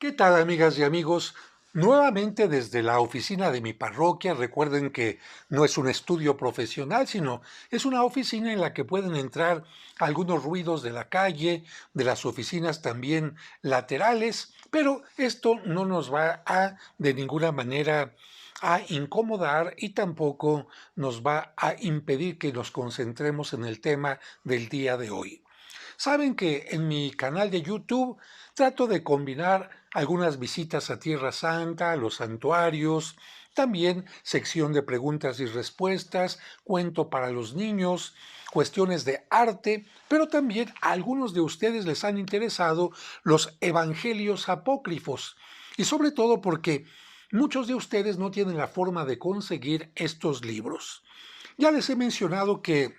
¿Qué tal, amigas y amigos? Nuevamente desde la oficina de mi parroquia, recuerden que no es un estudio profesional, sino es una oficina en la que pueden entrar algunos ruidos de la calle, de las oficinas también laterales, pero esto no nos va a de ninguna manera a incomodar y tampoco nos va a impedir que nos concentremos en el tema del día de hoy. Saben que en mi canal de YouTube trato de combinar algunas visitas a Tierra Santa, a los santuarios, también sección de preguntas y respuestas, cuento para los niños, cuestiones de arte, pero también a algunos de ustedes les han interesado los evangelios apócrifos, y sobre todo porque muchos de ustedes no tienen la forma de conseguir estos libros. Ya les he mencionado que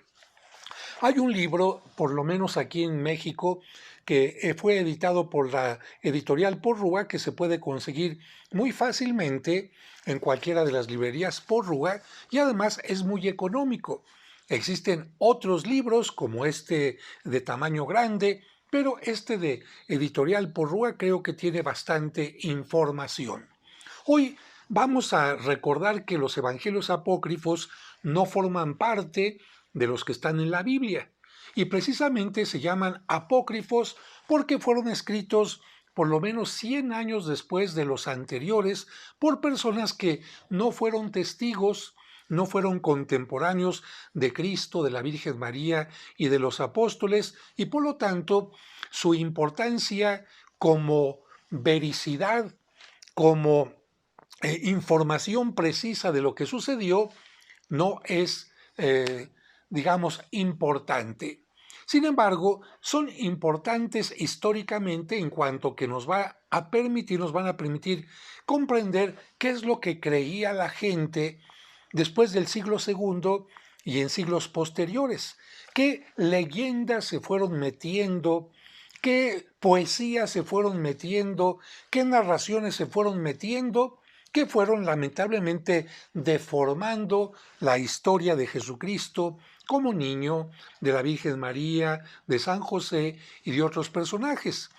hay un libro, por lo menos aquí en México, que fue editado por la editorial Porrúa, que se puede conseguir muy fácilmente en cualquiera de las librerías Porrúa y además es muy económico. Existen otros libros como este de tamaño grande, pero este de editorial Porrúa creo que tiene bastante información. Hoy vamos a recordar que los evangelios apócrifos no forman parte de los que están en la Biblia y precisamente se llaman apócrifos porque fueron escritos por lo menos 100 años después de los anteriores por personas que no fueron testigos, no fueron contemporáneos de Cristo, de la Virgen María y de los apóstoles, y por lo tanto su importancia como vericidad, como información precisa de lo que sucedió, no es, digamos, importante. Sin embargo, son importantes históricamente en cuanto que nos van a permitir comprender qué es lo que creía la gente después del siglo segundo y en siglos posteriores, qué leyendas se fueron metiendo, qué poesías se fueron metiendo, qué narraciones se fueron metiendo, que fueron lamentablemente deformando la historia de Jesucristo como niño, de la Virgen María, de San José y de otros personajes.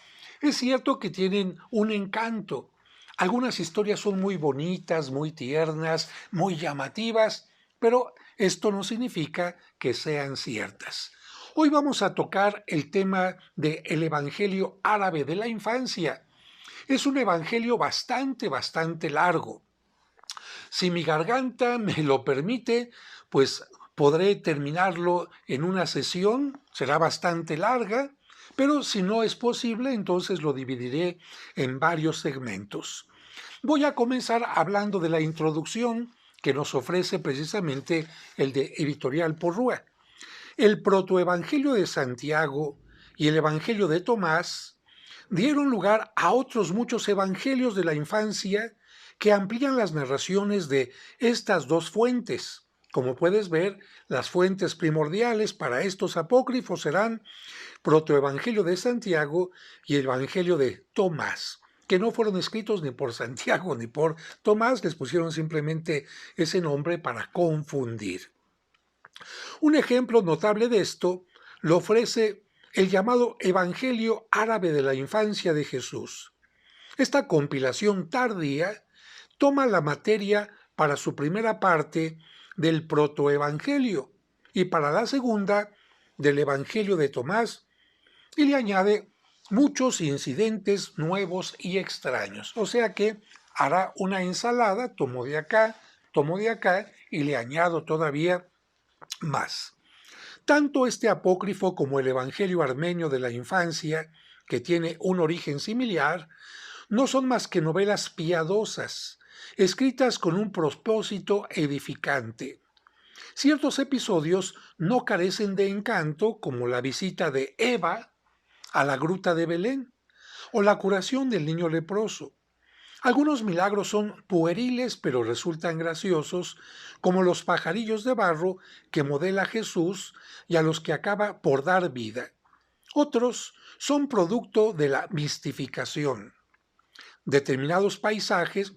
Es cierto que tienen un encanto. Algunas historias son muy bonitas, muy tiernas, muy llamativas, pero esto no significa que sean ciertas. Hoy vamos a tocar el tema del Evangelio árabe de la infancia. Es un evangelio bastante largo. Si mi garganta me lo permite, pues podré terminarlo en una sesión, será bastante larga, pero si no es posible, entonces lo dividiré en varios segmentos. Voy a comenzar hablando de la introducción que nos ofrece precisamente el de Editorial Porrúa. El protoevangelio de Santiago y el evangelio de Tomás dieron lugar a otros muchos evangelios de la infancia que amplían las narraciones de estas dos fuentes. Como puedes ver, las fuentes primordiales para estos apócrifos serán protoevangelio de Santiago y el evangelio de Tomás, que no fueron escritos ni por Santiago ni por Tomás, les pusieron simplemente ese nombre para confundir. Un ejemplo notable de esto lo ofrece el llamado Evangelio árabe de la infancia de Jesús. Esta compilación tardía toma la materia para su primera parte del protoevangelio y para la segunda del Evangelio de Tomás y le añade muchos incidentes nuevos y extraños. O sea que hará una ensalada, tomo de acá y le añado todavía más. Tanto este apócrifo como el Evangelio armenio de la infancia, que tiene un origen similar, no son más que novelas piadosas, escritas con un propósito edificante. Ciertos episodios no carecen de encanto, como la visita de Eva a la gruta de Belén o la curación del niño leproso. Algunos milagros son pueriles pero resultan graciosos, como los pajarillos de barro que modela Jesús y a los que acaba por dar vida. Otros son producto de la mistificación. Determinados pasajes,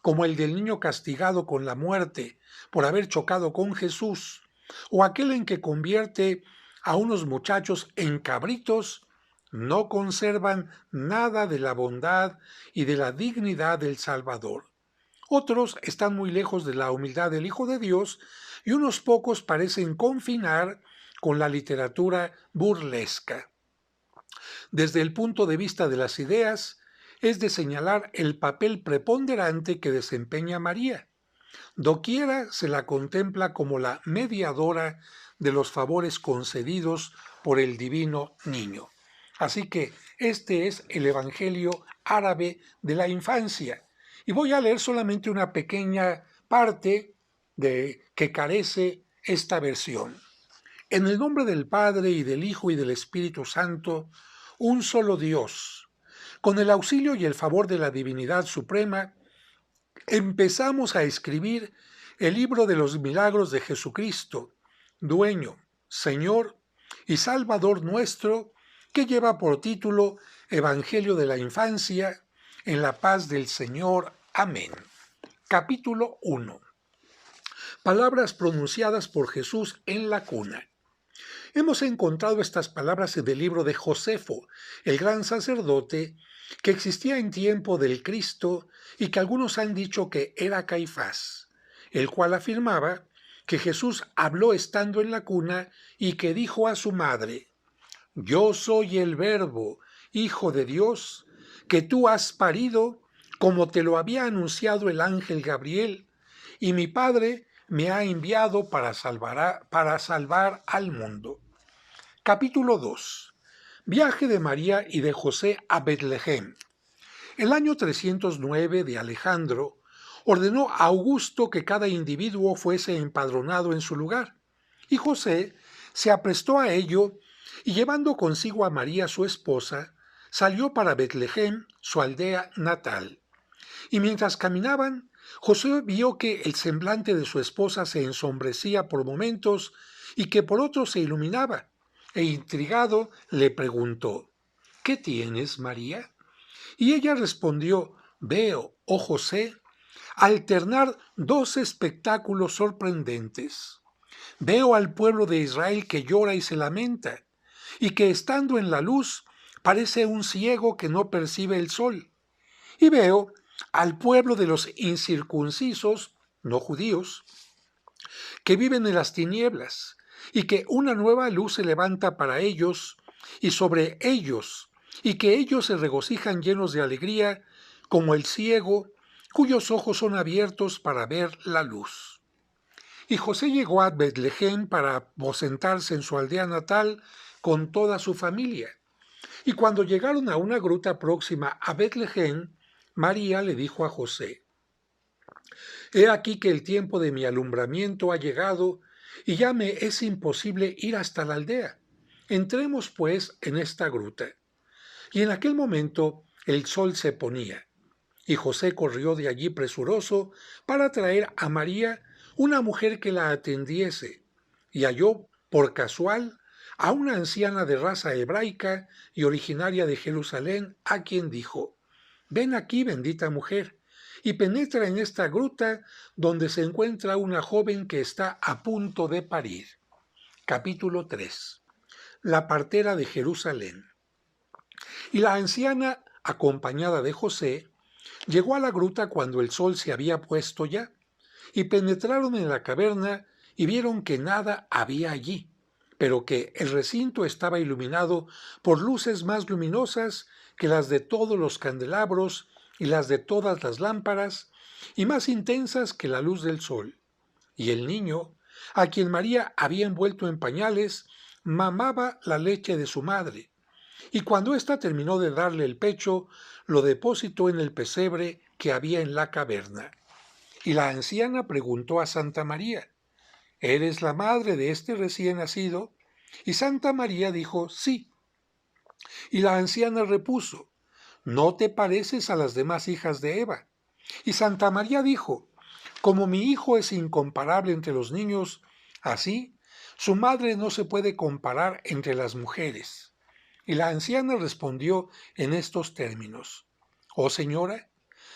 como el del niño castigado con la muerte por haber chocado con Jesús, o aquel en que convierte a unos muchachos en cabritos, no conservan nada de la bondad y de la dignidad del Salvador. Otros están muy lejos de la humildad del Hijo de Dios y unos pocos parecen confinar con la literatura burlesca. Desde el punto de vista de las ideas, es de señalar el papel preponderante que desempeña María. Doquiera se la contempla como la mediadora de los favores concedidos por el divino niño. Así que este es el Evangelio árabe de la infancia. Y voy a leer solamente una pequeña parte de que carece esta versión. En el nombre del Padre y del Hijo y del Espíritu Santo, un solo Dios. Con el auxilio y el favor de la divinidad suprema, empezamos a escribir el libro de los milagros de Jesucristo, dueño, Señor y Salvador nuestro, que lleva por título Evangelio de la Infancia, en la paz del Señor. Amén. Capítulo 1. Palabras pronunciadas por Jesús en la cuna. Hemos encontrado estas palabras en el libro de Josefo, el gran sacerdote, que existía en tiempo del Cristo y que algunos han dicho que era Caifás, el cual afirmaba que Jesús habló estando en la cuna y que dijo a su madre: «Yo soy el Verbo, Hijo de Dios, que tú has parido, como te lo había anunciado el ángel Gabriel, y mi Padre me ha enviado para salvar al mundo». Capítulo 2. Viaje de María y de José a Betlehem. El año 309 de Alejandro ordenó a Augusto que cada individuo fuese empadronado en su lugar, y José se aprestó a ello y llevando consigo a María su esposa, salió para Betlehem, su aldea natal. Y mientras caminaban, José vio que el semblante de su esposa se ensombrecía por momentos y que por otros se iluminaba, e intrigado le preguntó: «¿Qué tienes, María?». Y ella respondió: «Veo, oh José, alternar dos espectáculos sorprendentes. Veo al pueblo de Israel que llora y se lamenta, y que estando en la luz parece un ciego que no percibe el sol. Y veo al pueblo de los incircuncisos, no judíos, que viven en las tinieblas, y que una nueva luz se levanta para ellos y sobre ellos, y que ellos se regocijan llenos de alegría, como el ciego, cuyos ojos son abiertos para ver la luz». Y José llegó a Betlehem para aposentarse en su aldea natal con toda su familia. Y cuando llegaron a una gruta próxima a Betlehem, María le dijo a José: «He aquí que el tiempo de mi alumbramiento ha llegado, y ya me es imposible ir hasta la aldea. Entremos pues en esta gruta». Y en aquel momento el sol se ponía, y José corrió de allí presuroso para traer a María una mujer que la atendiese, y halló por casual a una anciana de raza hebraica y originaria de Jerusalén, a quien dijo: «Ven aquí, bendita mujer, y penetra en esta gruta donde se encuentra una joven que está a punto de parir». Capítulo 3. La partera de Jerusalén. Y la anciana, acompañada de José, llegó a la gruta cuando el sol se había puesto ya, y penetraron en la caverna y vieron que nada había allí, pero que el recinto estaba iluminado por luces más luminosas que las de todos los candelabros y las de todas las lámparas, y más intensas que la luz del sol. Y el niño, a quien María había envuelto en pañales, mamaba la leche de su madre, y cuando ésta terminó de darle el pecho, lo depositó en el pesebre que había en la caverna. Y la anciana preguntó a Santa María: «¿Eres la madre de este recién nacido?». Y Santa María dijo: «Sí». Y la anciana repuso: «¿No te pareces a las demás hijas de Eva?». Y Santa María dijo: «Como mi hijo es incomparable entre los niños, así su madre no se puede comparar entre las mujeres». Y la anciana respondió en estos términos: «Oh señora,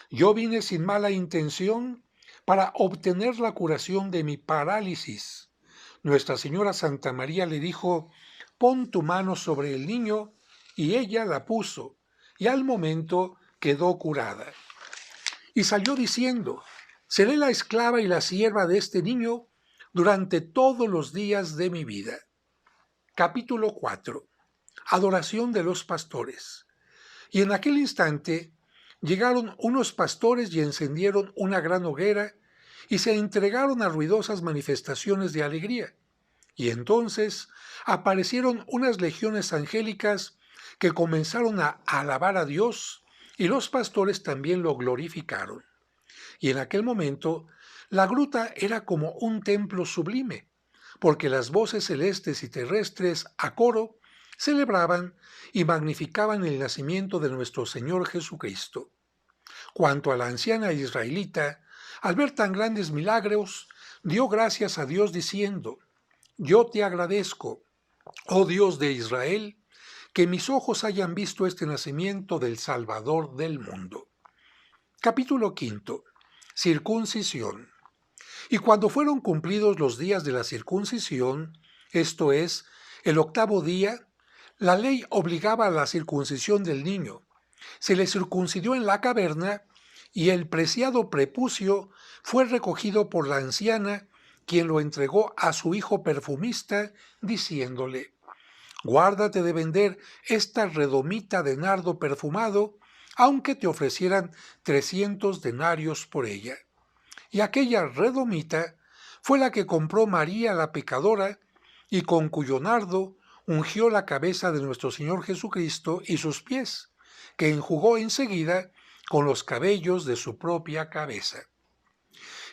yo vine sin mala intención para obtener la curación de mi parálisis». Nuestra Señora Santa María le dijo: «Pon tu mano sobre el niño», y ella la puso, y al momento quedó curada. Y salió diciendo: seré la esclava y la sierva de este niño durante todos los días de mi vida. Capítulo 4. Adoración de los pastores. Y en aquel instante llegaron unos pastores y encendieron una gran hoguera y se entregaron a ruidosas manifestaciones de alegría. Y entonces aparecieron unas legiones angélicas que comenzaron a alabar a Dios, y los pastores también lo glorificaron. Y en aquel momento la gruta era como un templo sublime, porque las voces celestes y terrestres a coro celebraban y magnificaban el nacimiento de nuestro Señor Jesucristo. Cuanto a la anciana israelita, al ver tan grandes milagros, dio gracias a Dios diciendo: yo te agradezco, oh Dios de Israel, que mis ojos hayan visto este nacimiento del Salvador del mundo. Capítulo 5. Circuncisión. Y cuando fueron cumplidos los días de la circuncisión, esto es, el 8º día, la ley obligaba a la circuncisión del niño. Se le circuncidó en la caverna, y el preciado prepucio fue recogido por la anciana, quien lo entregó a su hijo perfumista, diciéndole: guárdate de vender esta redomita de nardo perfumado, aunque te ofrecieran 300 denarios por ella. Y aquella redomita fue la que compró María la pecadora, y con cuyo nardo ungió la cabeza de nuestro Señor Jesucristo y sus pies, que enjugó enseguida con los cabellos de su propia cabeza.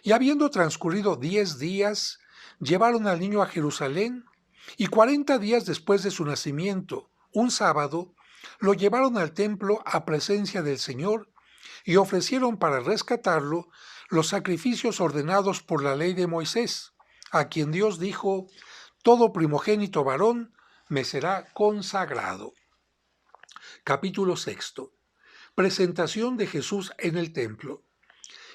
Y habiendo transcurrido 10 días, llevaron al niño a Jerusalén, y 40 días después de su nacimiento, un sábado, lo llevaron al templo a presencia del Señor, y ofrecieron para rescatarlo los sacrificios ordenados por la ley de Moisés, a quien Dios dijo: todo primogénito varón me será consagrado. Capítulo 6. Presentación de Jesús en el templo.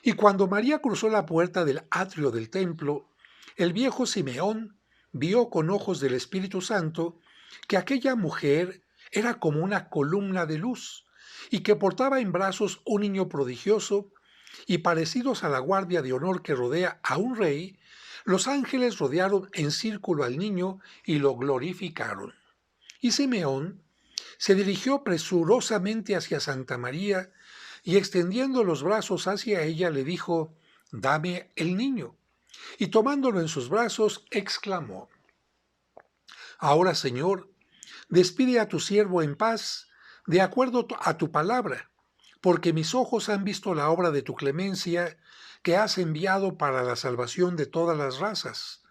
Y cuando María cruzó la puerta del atrio del templo, el viejo Simeón vio con ojos del Espíritu Santo que aquella mujer era como una columna de luz, y que portaba en brazos un niño prodigioso, y parecidos a la guardia de honor que rodea a un rey, los ángeles rodearon en círculo al niño y lo glorificaron. Y Simeón se dirigió presurosamente hacia Santa María, y extendiendo los brazos hacia ella le dijo: dame el niño. Y tomándolo en sus brazos, exclamó: ahora, Señor, despide a tu siervo en paz, de acuerdo a tu palabra, porque mis ojos han visto la obra de tu clemencia, que has enviado para la salvación de todas las razas,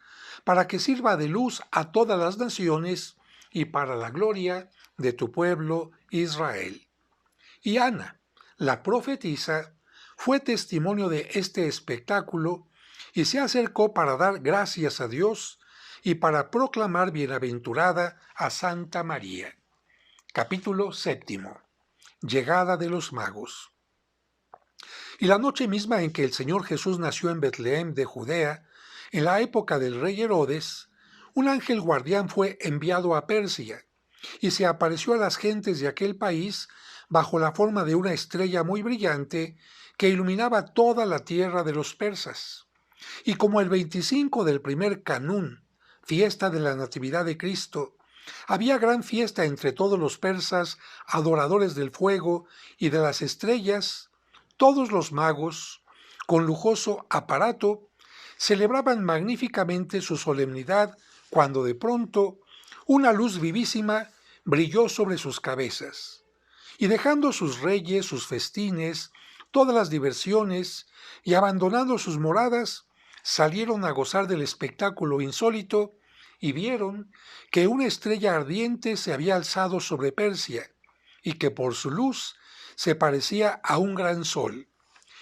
para que sirva de luz a todas las naciones y para la gloria de tu pueblo Israel. Y Ana, la profetisa, fue testimonio de este espectáculo y se acercó para dar gracias a Dios y para proclamar bienaventurada a Santa María. Capítulo 7. Llegada de los magos. Y la noche misma en que el Señor Jesús nació en Betlehem de Judea, en la época del rey Herodes, un ángel guardián fue enviado a Persia, y se apareció a las gentes de aquel país bajo la forma de una estrella muy brillante que iluminaba toda la tierra de los persas. Y como el 25 del primer Canún, fiesta de la Natividad de Cristo, había gran fiesta entre todos los persas, adoradores del fuego y de las estrellas, todos los magos, con lujoso aparato, celebraban magníficamente su solemnidad, cuando de pronto una luz vivísima brilló sobre sus cabezas. Y dejando sus reyes, sus festines, todas las diversiones, y abandonando sus moradas, salieron a gozar del espectáculo insólito, y vieron que una estrella ardiente se había alzado sobre Persia, y que por su luz se parecía a un gran sol.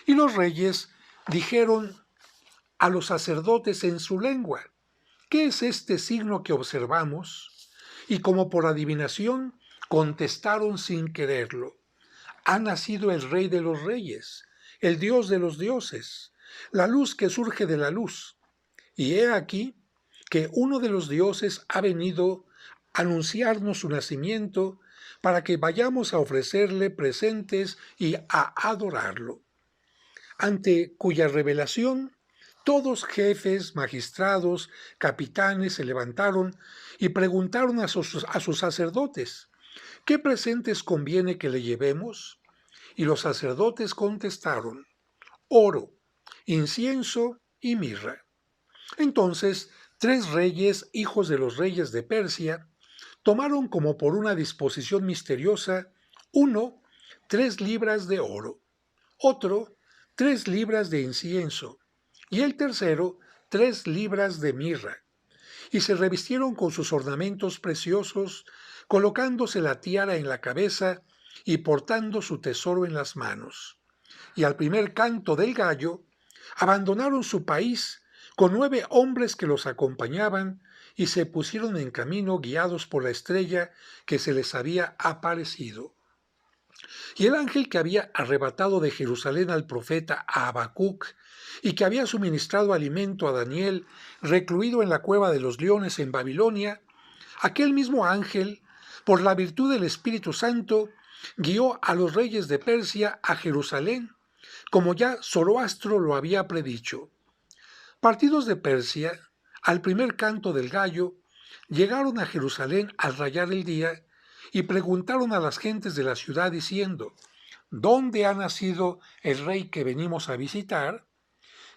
Y los reyes dijeron a los sacerdotes en su lengua: ¿qué es este signo que observamos? Y como por adivinación, contestaron sin quererlo: ha nacido el Rey de los Reyes, el Dios de los dioses, la luz que surge de la luz. Y he aquí que uno de los dioses ha venido a anunciarnos su nacimiento, para que vayamos a ofrecerle presentes y a adorarlo, ante cuya revelación todos jefes, magistrados, capitanes se levantaron y preguntaron a sus sacerdotes, ¿qué presentes conviene que le llevemos? Y los sacerdotes contestaron, oro, incienso y mirra. Entonces, 3 reyes, hijos de los reyes de Persia, tomaron como por una disposición misteriosa, uno, 3 libras de oro, otro, 3 libras de incienso, y el tercero, 3 libras de mirra, y se revistieron con sus ornamentos preciosos, colocándose la tiara en la cabeza y portando su tesoro en las manos. Y al primer canto del gallo, abandonaron su país con 9 hombres que los acompañaban y se pusieron en camino guiados por la estrella que se les había aparecido. Y el ángel que había arrebatado de Jerusalén al profeta Habacuc y que había suministrado alimento a Daniel, recluido en la cueva de los leones en Babilonia, aquel mismo ángel, por la virtud del Espíritu Santo, guió a los reyes de Persia a Jerusalén, como ya Zoroastro lo había predicho. Partidos de Persia, al primer canto del gallo, llegaron a Jerusalén al rayar el día y preguntaron a las gentes de la ciudad diciendo, ¿dónde ha nacido el rey que venimos a visitar?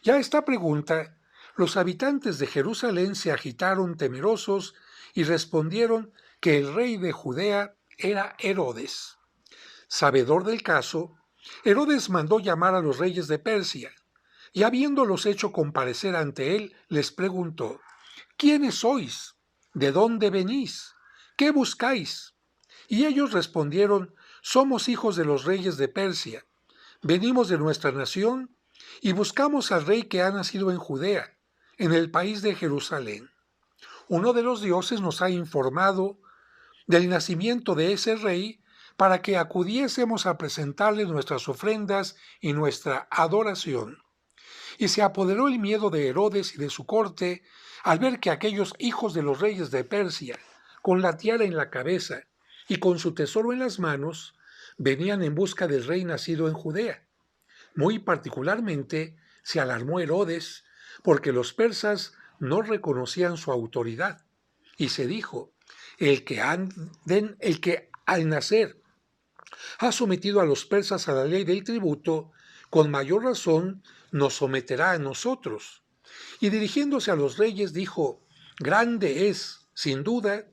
Y a esta pregunta, los habitantes de Jerusalén se agitaron temerosos y respondieron que el rey de Judea era Herodes. Sabedor del caso, Herodes mandó llamar a los reyes de Persia, y habiéndolos hecho comparecer ante él, les preguntó, ¿quiénes sois? ¿De dónde venís? ¿Qué buscáis? Y ellos respondieron, somos hijos de los reyes de Persia, venimos de nuestra nación y buscamos al rey que ha nacido en Judea, en el país de Jerusalén. Uno de los dioses nos ha informado del nacimiento de ese rey para que acudiésemos a presentarle nuestras ofrendas y nuestra adoración. Y se apoderó el miedo de Herodes y de su corte al ver que aquellos hijos de los reyes de Persia, con la tiara en la cabeza y con su tesoro en las manos, venían en busca del rey nacido en Judea. Muy particularmente se alarmó Herodes porque los persas no reconocían su autoridad, y se dijo, el que al nacer ha sometido a los persas a la ley del tributo, con mayor razón nos someterá a nosotros. Y dirigiéndose a los reyes dijo, grande es, sin duda,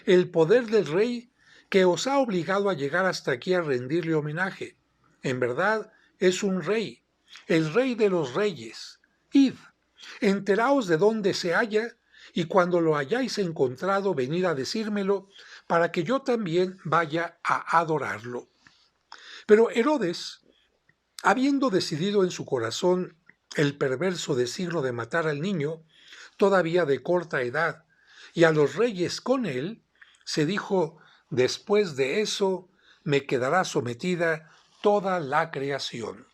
el poder del rey que os ha obligado a llegar hasta aquí a rendirle homenaje. En verdad es un rey, el rey de los reyes. Id, enteraos de dónde se halla, y cuando lo hayáis encontrado, venid a decírmelo, para que yo también vaya a adorarlo. Pero Herodes, habiendo decidido en su corazón el perverso designio de matar al niño, todavía de corta edad, y a los reyes con él, se dijo, después de eso me quedará sometida toda la creación.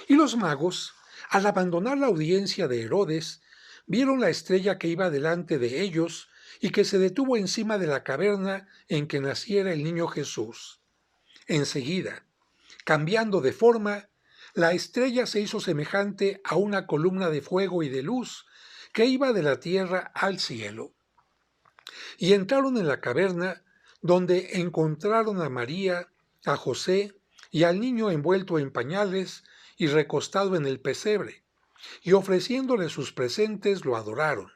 Y los magos, al abandonar la audiencia de Herodes, vieron la estrella que iba delante de ellos y que se detuvo encima de la caverna en que naciera el niño Jesús. Enseguida, cambiando de forma, la estrella se hizo semejante a una columna de fuego y de luz que iba de la tierra al cielo. Y entraron en la caverna, donde encontraron a María, a José y al niño envuelto en pañales y recostado en el pesebre, y ofreciéndole sus presentes lo adoraron.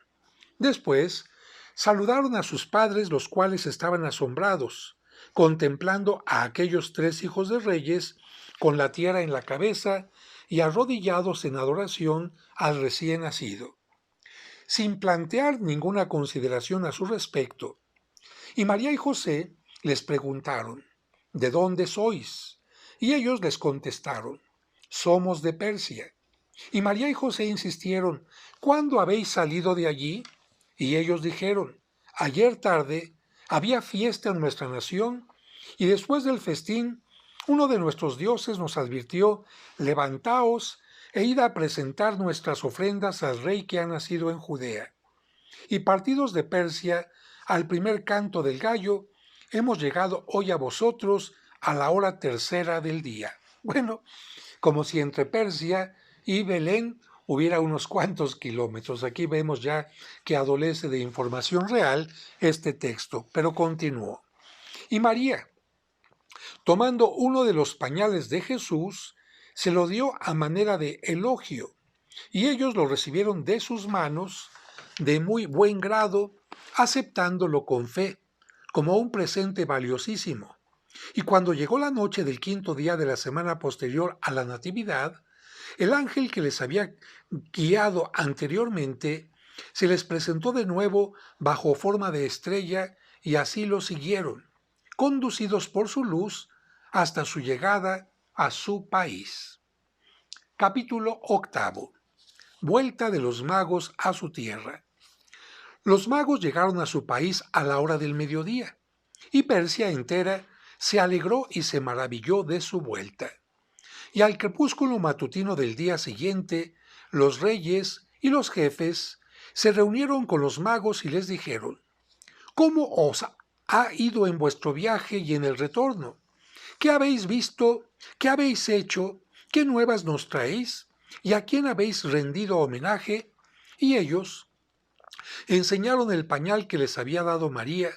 Después saludaron a sus padres, los cuales estaban asombrados, contemplando a aquellos 3 hijos de reyes con la tiara en la cabeza y arrodillados en adoración al recién nacido, sin plantear ninguna consideración a su respecto. Y María y José les preguntaron, ¿de dónde sois? Y ellos les contestaron, somos de Persia. Y María y José insistieron, ¿cuándo habéis salido de allí? Y ellos dijeron, ayer tarde había fiesta en nuestra nación, y después del festín, uno de nuestros dioses nos advirtió, levantaos e id a presentar nuestras ofrendas al rey que ha nacido en Judea. Y partidos de Persia, al primer canto del gallo, hemos llegado hoy a vosotros a la hora tercera del día. Bueno, como si entre Persia y Belén hubiera unos cuantos kilómetros. Aquí vemos ya que adolece de información real este texto, pero continuó. Y María, tomando uno de los pañales de Jesús, se lo dio a manera de elogio, y ellos lo recibieron de sus manos de muy buen grado, aceptándolo con fe, como un presente valiosísimo. Y cuando llegó la noche del quinto día de la semana posterior a la Natividad, el ángel que les había guiado anteriormente se les presentó de nuevo bajo forma de estrella y así lo siguieron, conducidos por su luz hasta su llegada a su país. Capítulo octavo. Vuelta de los magos a su tierra. Los magos llegaron a su país a la hora del mediodía, y Persia entera se alegró y se maravilló de su vuelta. Y al crepúsculo matutino del día siguiente, los reyes y los jefes se reunieron con los magos y les dijeron: ¿Cómo os ha ido en vuestro viaje y en el retorno? ¿Qué habéis visto? ¿Qué habéis hecho? ¿Qué nuevas nos traéis? ¿Y a quién habéis rendido homenaje? Y ellos enseñaron el pañal que les había dado María,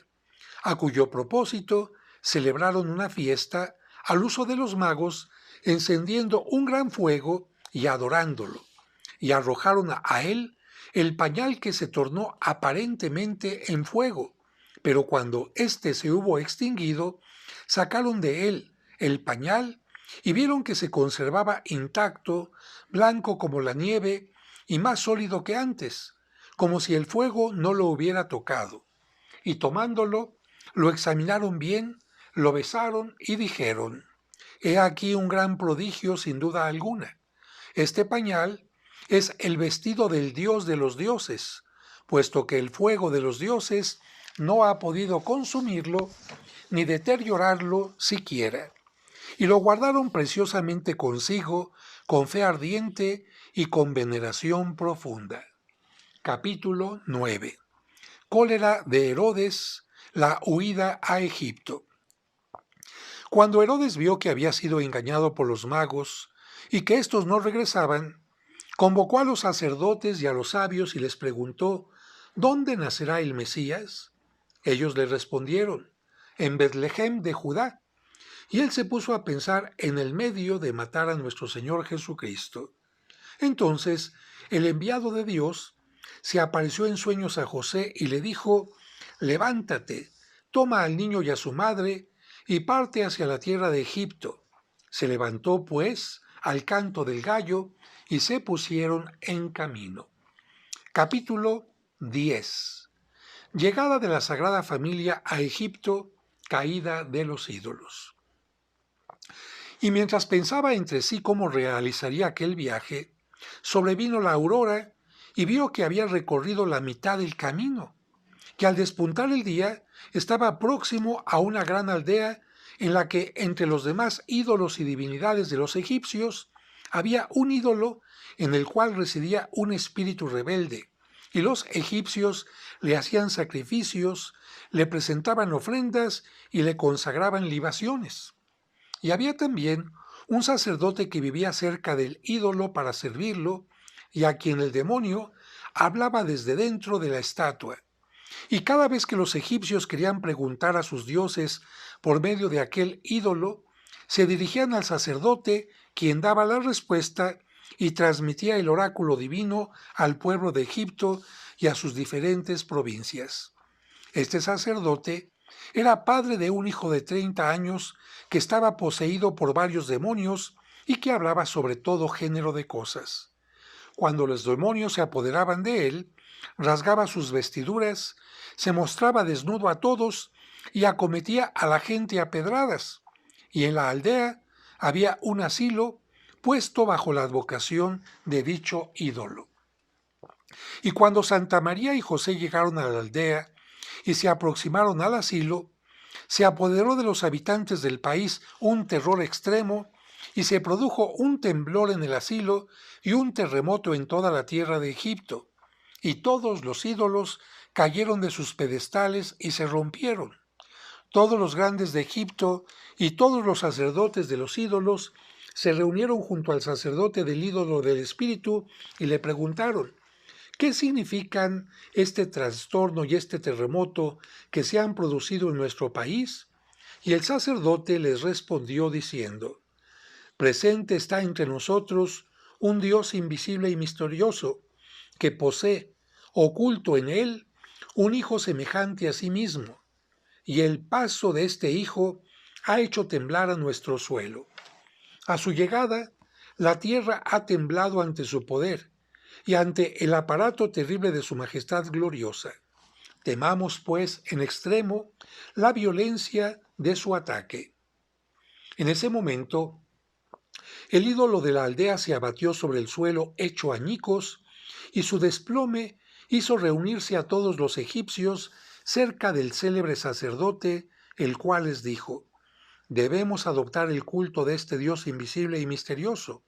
a cuyo propósito celebraron una fiesta al uso de los magos, encendiendo un gran fuego y adorándolo, y arrojaron a él el pañal que se tornó aparentemente en fuego, pero cuando éste se hubo extinguido, sacaron de él el pañal y vieron que se conservaba intacto, blanco como la nieve y más sólido que antes, como si el fuego no lo hubiera tocado. Y tomándolo, lo examinaron bien, lo besaron y dijeron: He aquí un gran prodigio sin duda alguna. Este pañal es el vestido del Dios de los dioses, puesto que el fuego de los dioses no ha podido consumirlo ni deteriorarlo siquiera. Y lo guardaron preciosamente consigo, con fe ardiente y con veneración profunda. Capítulo 9. Cólera de Herodes, la huida a Egipto. Cuando Herodes vio que había sido engañado por los magos y que éstos no regresaban, convocó a los sacerdotes y a los sabios y les preguntó: ¿Dónde nacerá el Mesías? Ellos le respondieron: En Betlehem de Judá. Y él se puso a pensar en el medio de matar a nuestro Señor Jesucristo. Entonces el enviado de Dios se apareció en sueños a José y le dijo: Levántate, toma al niño y a su madre y parte hacia la tierra de Egipto. Se levantó, pues, al canto del gallo y se pusieron en camino. Capítulo 10. Llegada de la Sagrada Familia a Egipto, caída de los ídolos. Y mientras pensaba entre sí cómo realizaría aquel viaje, sobrevino la aurora y vio que había recorrido la mitad del camino, que al despuntar el día estaba próximo a una gran aldea en la que entre los demás ídolos y divinidades de los egipcios había un ídolo en el cual residía un espíritu rebelde, y los egipcios le hacían sacrificios, le presentaban ofrendas y le consagraban libaciones. Y había también un sacerdote que vivía cerca del ídolo para servirlo, y a quien el demonio hablaba desde dentro de la estatua. Y cada vez que los egipcios querían preguntar a sus dioses por medio de aquel ídolo, se dirigían al sacerdote, quien daba la respuesta y transmitía el oráculo divino al pueblo de Egipto y a sus diferentes provincias. Este sacerdote era padre de un hijo de 30 años que estaba poseído por varios demonios y que hablaba sobre todo género de cosas. Cuando los demonios se apoderaban de él, rasgaba sus vestiduras, se mostraba desnudo a todos y acometía a la gente a pedradas. Y en la aldea había un asilo puesto bajo la advocación de dicho ídolo. Y cuando Santa María y José llegaron a la aldea y se aproximaron al asilo, se apoderó de los habitantes del país un terror extremo y se produjo un temblor en el asilo y un terremoto en toda la tierra de Egipto, y todos los ídolos cayeron de sus pedestales y se rompieron. Todos los grandes de Egipto y todos los sacerdotes de los ídolos se reunieron junto al sacerdote del ídolo del espíritu y le preguntaron: ¿qué significan este trastorno y este terremoto que se han producido en nuestro país? Y el sacerdote les respondió diciendo: presente está entre nosotros un Dios invisible y misterioso, que posee, oculto en él, un hijo semejante a sí mismo, y el paso de este hijo ha hecho temblar a nuestro suelo. A su llegada, la tierra ha temblado ante su poder y ante el aparato terrible de su majestad gloriosa. Temamos, pues, en extremo la violencia de su ataque. En ese momento, el ídolo de la aldea se abatió sobre el suelo hecho añicos, y su desplome hizo reunirse a todos los egipcios cerca del célebre sacerdote, el cual les dijo: debemos adoptar el culto de este Dios invisible y misterioso.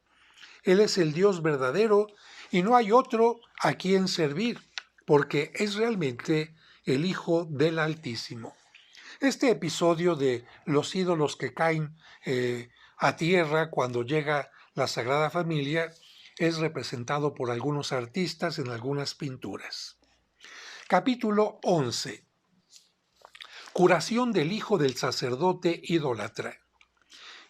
Él es el Dios verdadero y no hay otro a quien servir, porque es realmente el Hijo del Altísimo. Este episodio de los ídolos que caen a tierra cuando llega la Sagrada Familia es representado por algunos artistas en algunas pinturas. Capítulo 11. Curación del hijo del sacerdote idólatra.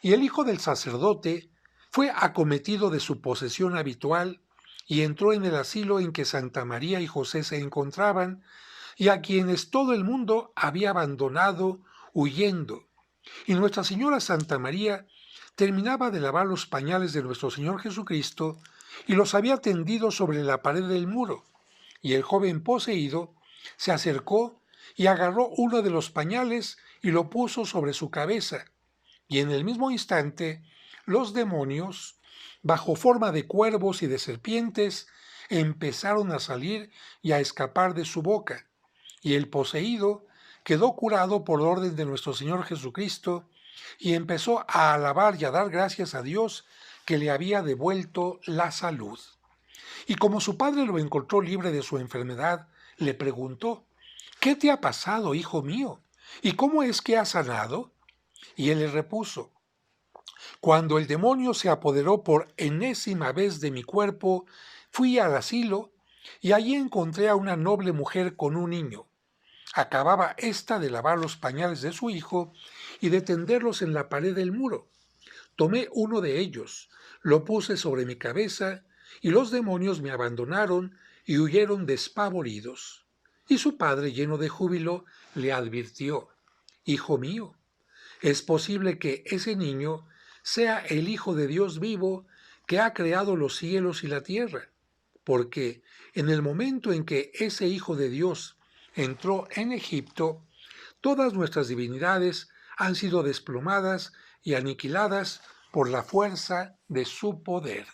Y el hijo del sacerdote fue acometido de su posesión habitual y entró en el asilo en que Santa María y José se encontraban, y a quienes todo el mundo había abandonado huyendo. Y Nuestra Señora Santa María terminaba de lavar los pañales de nuestro Señor Jesucristo y los había tendido sobre la pared del muro. Y el joven poseído se acercó y agarró uno de los pañales y lo puso sobre su cabeza. Y en el mismo instante, los demonios, bajo forma de cuervos y de serpientes, empezaron a salir y a escapar de su boca. Y el poseído quedó curado por orden de nuestro Señor Jesucristo y empezó a alabar y a dar gracias a Dios que le había devuelto la salud. Y como su padre lo encontró libre de su enfermedad, le preguntó: ¿qué te ha pasado, hijo mío? ¿Y cómo es que has sanado? Y él le repuso: cuando el demonio se apoderó por enésima vez de mi cuerpo, fui al asilo y allí encontré a una noble mujer con un niño. Acababa ésta de lavar los pañales de su hijo y de tenderlos en la pared del muro. Tomé uno de ellos, lo puse sobre mi cabeza, y los demonios me abandonaron y huyeron despavoridos. Y su padre, lleno de júbilo, le advirtió: hijo mío, es posible que ese niño sea el Hijo de Dios vivo que ha creado los cielos y la tierra, porque en el momento en que ese Hijo de Dios entró en Egipto, todas nuestras divinidades han sido desplomadas y aniquiladas por la fuerza de su poder.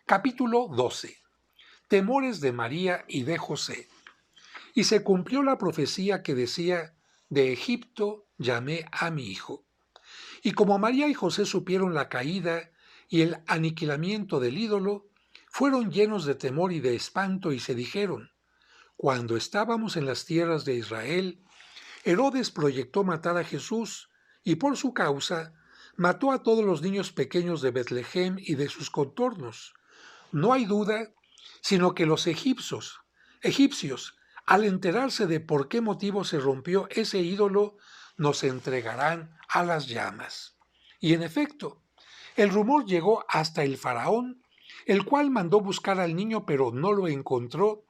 Capítulo 12. Temores de María y de José. Y se cumplió la profecía que decía: de Egipto llamé a mi hijo. Y como María y José supieron la caída y el aniquilamiento del ídolo, fueron llenos de temor y de espanto y se dijeron: cuando estábamos en las tierras de Israel, Herodes proyectó matar a Jesús y por su causa mató a todos los niños pequeños de Betlehem y de sus contornos. No hay duda, sino que los egipcios, al enterarse de por qué motivo se rompió ese ídolo, nos entregarán a las llamas. Y en efecto, el rumor llegó hasta el faraón, el cual mandó buscar al niño pero no lo encontró,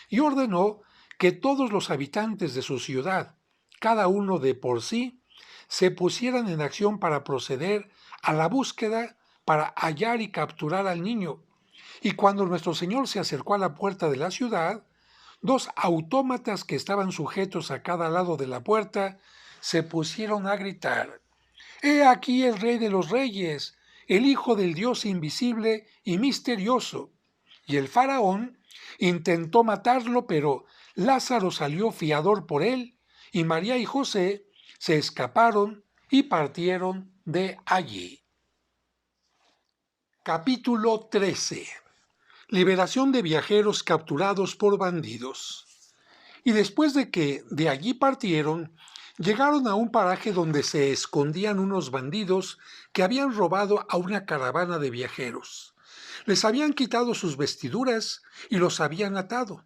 y ordenó que todos los habitantes de su ciudad, cada uno de por sí, se pusieran en acción para proceder a la búsqueda para hallar y capturar al niño. Y cuando nuestro Señor se acercó a la puerta de la ciudad, dos autómatas que estaban sujetos a cada lado de la puerta se pusieron a gritar: «¡He aquí el Rey de los Reyes, el Hijo del Dios invisible y misterioso!». Y el faraón intentó matarlo, pero Lázaro salió fiador por él, y María y José se escaparon y partieron de allí. Capítulo 13. Liberación de viajeros capturados por bandidos. Y después de que de allí partieron, Llegaron a un paraje donde se escondían unos bandidos que habían robado a una caravana de viajeros. Les habían quitado sus vestiduras y los habían atado.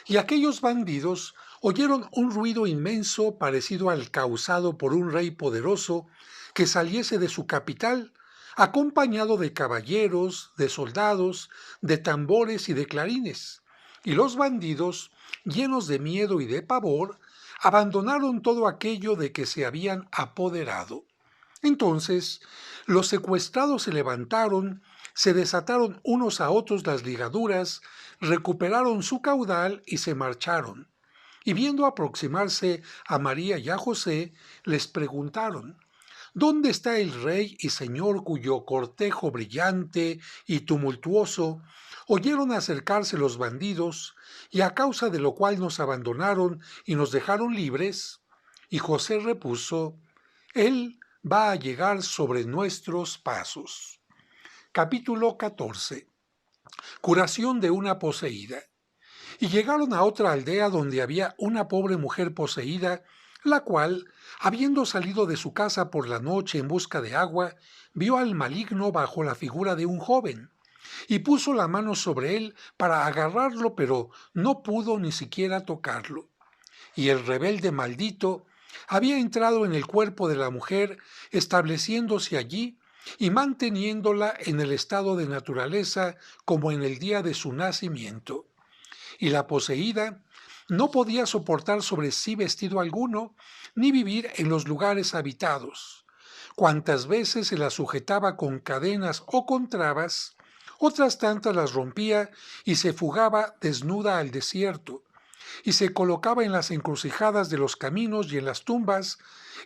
Y aquellos bandidos oyeron un ruido inmenso parecido al causado por un rey poderoso que saliese de su capital, acompañado de caballeros, de soldados, de tambores y de clarines. Y los bandidos, llenos de miedo y de pavor, abandonaron todo aquello de que se habían apoderado. Entonces, los secuestrados se levantaron, se desataron unos a otros las ligaduras, recuperaron su caudal y se marcharon. Y viendo aproximarse a María y a José, les preguntaron: ¿Dónde está el rey y señor cuyo cortejo brillante y tumultuoso oyeron acercarse los bandidos, y a causa de lo cual nos abandonaron y nos dejaron libres? Y José repuso: Él va a llegar sobre nuestros pasos. Capítulo 14. Curación de una poseída. Y llegaron a otra aldea donde había una pobre mujer poseída, la cual, habiendo salido de su casa por la noche en busca de agua, vio al maligno bajo la figura de un joven, y puso la mano sobre él para agarrarlo, pero no pudo ni siquiera tocarlo. Y el rebelde maldito había entrado en el cuerpo de la mujer, estableciéndose allí y manteniéndola en el estado de naturaleza como en el día de su nacimiento. Y la poseída no podía soportar sobre sí vestido alguno, ni vivir en los lugares habitados. Cuantas veces se la sujetaba con cadenas o con trabas, otras tantas las rompía y se fugaba desnuda al desierto, y se colocaba en las encrucijadas de los caminos y en las tumbas,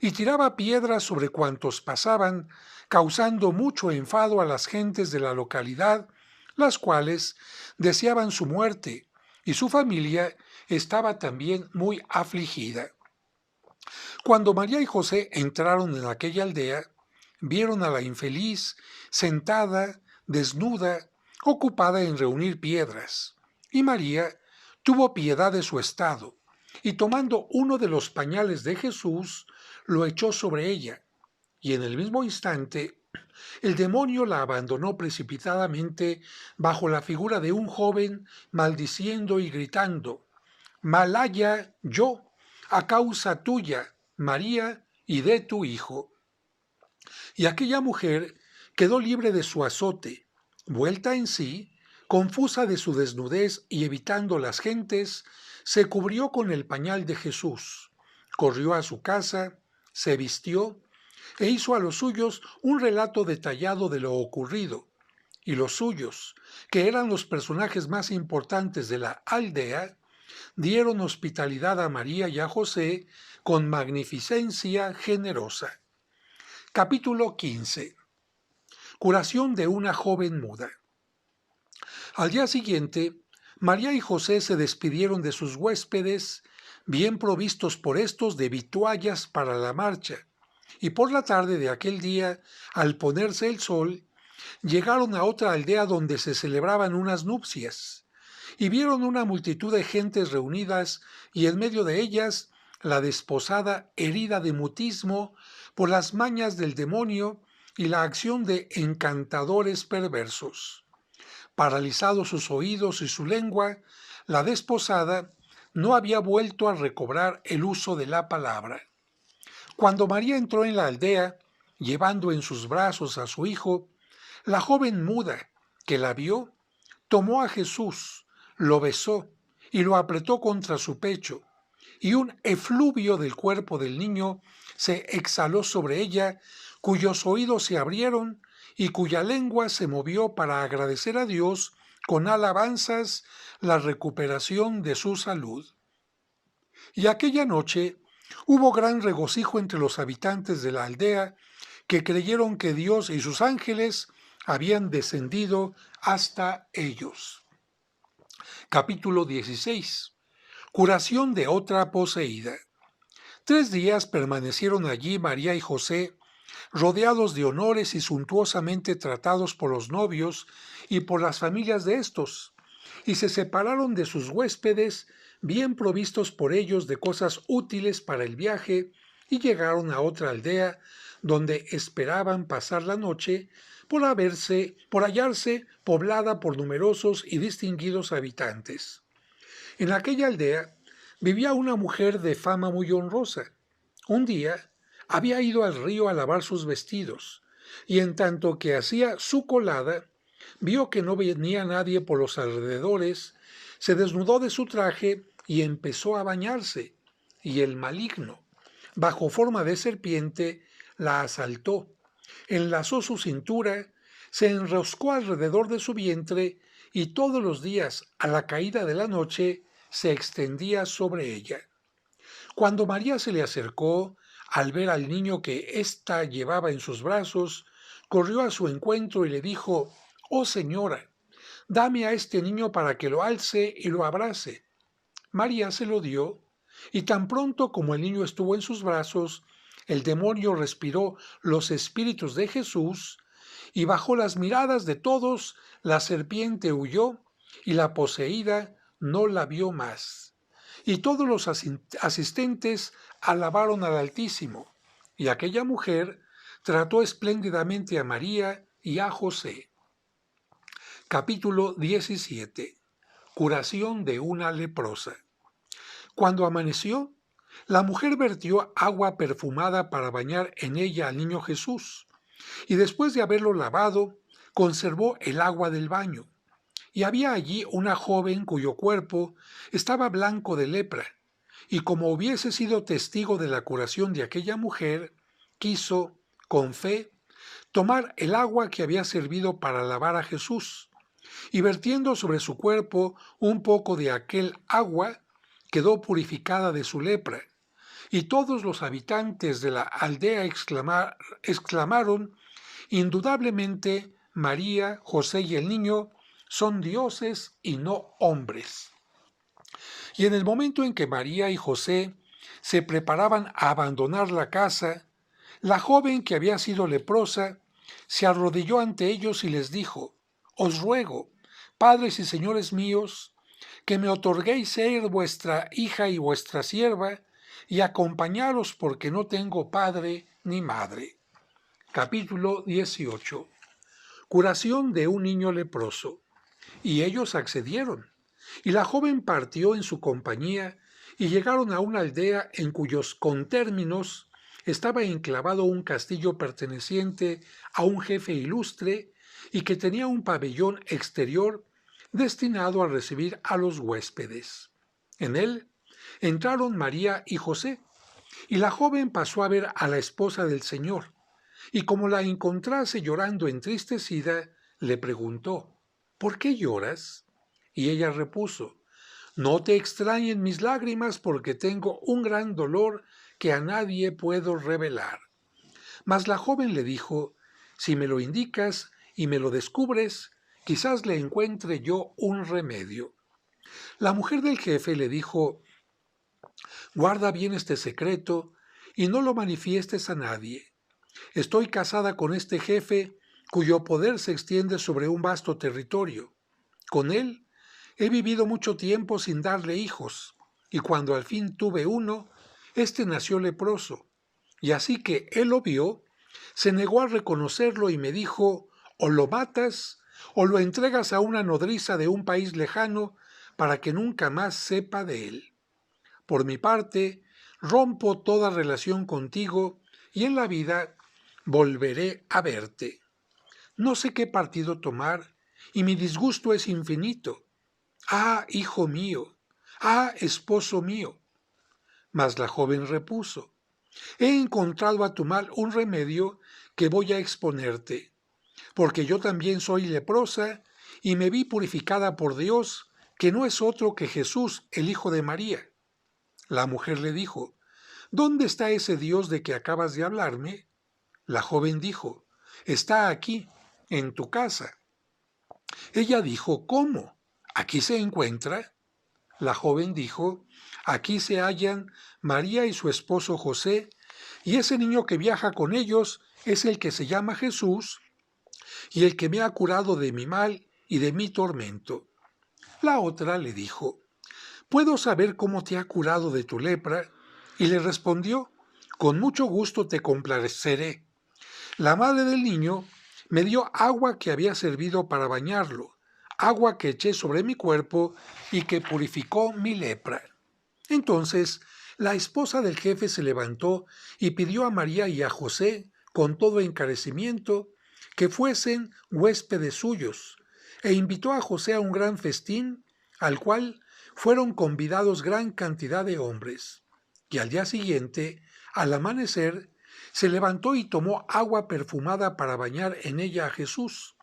y tiraba piedras sobre cuantos pasaban, causando mucho enfado a las gentes de la localidad, las cuales deseaban su muerte, y su familia estaba también muy afligida. Cuando María y José entraron en aquella aldea, vieron a la infeliz sentada, desnuda, ocupada en reunir piedras. Y María tuvo piedad de su estado, y tomando uno de los pañales de Jesús, lo echó sobre ella, y en el mismo instante el demonio la abandonó precipitadamente bajo la figura de un joven, maldiciendo y gritando: «Malaya yo, a causa tuya, María, y de tu hijo». Y aquella mujer quedó libre de su azote, vuelta en sí, confusa de su desnudez y evitando las gentes, se cubrió con el pañal de Jesús, corrió a su casa, se vistió e hizo a los suyos un relato detallado de lo ocurrido. Y los suyos, que eran los personajes más importantes de la aldea, dieron hospitalidad a María y a José con magnificencia generosa. Capítulo 15. Curación de una joven muda. Al día siguiente, María y José se despidieron de sus huéspedes, bien provistos por estos de vituallas para la marcha, y por la tarde de aquel día, al ponerse el sol, llegaron a otra aldea donde se celebraban unas nupcias, y vieron una multitud de gentes reunidas, y en medio de ellas la desposada herida de mutismo por las mañas del demonio y la acción de encantadores perversos. Paralizados sus oídos y su lengua, la desposada no había vuelto a recobrar el uso de la palabra. Cuando María entró en la aldea, llevando en sus brazos a su hijo, la joven muda, que la vio, tomó a Jesús, lo besó y lo apretó contra su pecho, y un efluvio del cuerpo del niño se exhaló sobre ella, cuyos oídos se abrieron y cuya lengua se movió para agradecer a Dios con alabanzas la recuperación de su salud. Y aquella noche hubo gran regocijo entre los habitantes de la aldea, que creyeron que Dios y sus ángeles habían descendido hasta ellos. Capítulo 16. Curación de otra poseída. 3 días permanecieron allí María y José, rodeados de honores y suntuosamente tratados por los novios y por las familias de éstos, y se separaron de sus huéspedes, bien provistos por ellos de cosas útiles para el viaje, y llegaron a otra aldea donde esperaban pasar la noche por hallarse poblada por numerosos y distinguidos habitantes. En aquella aldea vivía una mujer de fama muy honrosa. Un día había ido al río a lavar sus vestidos, y en tanto que hacía su colada, vio que no venía nadie por los alrededores, se desnudó de su traje y empezó a bañarse, y el maligno, bajo forma de serpiente, la asaltó, enlazó su cintura, se enroscó alrededor de su vientre y todos los días, a la caída de la noche, se extendía sobre ella. Cuando María se le acercó, al ver al niño que ésta llevaba en sus brazos, corrió a su encuentro y le dijo: «Oh señora, dame a este niño para que lo alce y lo abrace». María se lo dio, y tan pronto como el niño estuvo en sus brazos, el demonio respiró los espíritus de Jesús, y bajo las miradas de todos la serpiente huyó, y la poseída no la vio más. Y todos los asistentes alabaron al Altísimo, y aquella mujer trató espléndidamente a María y a José. Capítulo 17. Curación de una leprosa. Cuando amaneció, la mujer vertió agua perfumada para bañar en ella al niño Jesús, y después de haberlo lavado, conservó el agua del baño. Y había allí una joven cuyo cuerpo estaba blanco de lepra, y como hubiese sido testigo de la curación de aquella mujer, quiso, con fe, tomar el agua que había servido para lavar a Jesús, y vertiendo sobre su cuerpo un poco de aquel agua, quedó purificada de su lepra. Y todos los habitantes de la aldea exclamaron: «Indudablemente María, José y el niño son dioses y no hombres». Y en el momento en que María y José se preparaban a abandonar la casa, la joven que había sido leprosa se arrodilló ante ellos y les dijo: «Os ruego, padres y señores míos, que me otorguéis ser vuestra hija y vuestra sierva, y acompañaros porque no tengo padre ni madre». Capítulo 18. Curación de un niño leproso. Y ellos accedieron. Y la joven partió en su compañía, y llegaron a una aldea en cuyos contérminos estaba enclavado un castillo perteneciente a un jefe ilustre y que tenía un pabellón exterior destinado a recibir a los huéspedes. En él entraron María y José, y la joven pasó a ver a la esposa del Señor, y como la encontrase llorando entristecida, le preguntó: «¿Por qué lloras?». Y ella repuso: «No te extrañen mis lágrimas, porque tengo un gran dolor que a nadie puedo revelar». Mas la joven le dijo: «Si me lo indicas y me lo descubres, quizás le encuentre yo un remedio». La mujer del jefe le dijo: «Guarda bien este secreto y no lo manifiestes a nadie. Estoy casada con este jefe cuyo poder se extiende sobre un vasto territorio. Con él he vivido mucho tiempo sin darle hijos, y cuando al fin tuve uno, éste nació leproso. Y así que él lo vio, se negó a reconocerlo y me dijo: o lo matas o lo entregas a una nodriza de un país lejano para que nunca más sepa de él. Por mi parte, rompo toda relación contigo y en la vida volveré a verte. No sé qué partido tomar y mi disgusto es infinito. Ah, hijo mío, ah, esposo mío». Mas la joven repuso: «He encontrado a tu mal un remedio que voy a exponerte, porque yo también soy leprosa y me vi purificada por Dios, que no es otro que Jesús, el Hijo de María». La mujer le dijo: «¿Dónde está ese Dios de que acabas de hablarme?». La joven dijo: «Está aquí, en tu casa». Ella dijo: «¿Cómo? ¿Aquí se encuentra?». La joven dijo: «Aquí se hallan María y su esposo José, y ese niño que viaja con ellos es el que se llama Jesús, y el que me ha curado de mi mal y de mi tormento». La otra le dijo: «¿Puedo saber cómo te ha curado de tu lepra?». Y le respondió: con mucho gusto te complaceré. La madre del niño me dio agua que había servido para bañarlo, agua que eché sobre mi cuerpo y que purificó mi lepra. Entonces la esposa del jefe se levantó y pidió a María y a José, con todo encarecimiento, que fuesen huéspedes suyos, e invitó a José a un gran festín, al cual fueron convidados gran cantidad de hombres. Y al día siguiente, al amanecer, se levantó y tomó agua perfumada para bañar en ella a Jesús.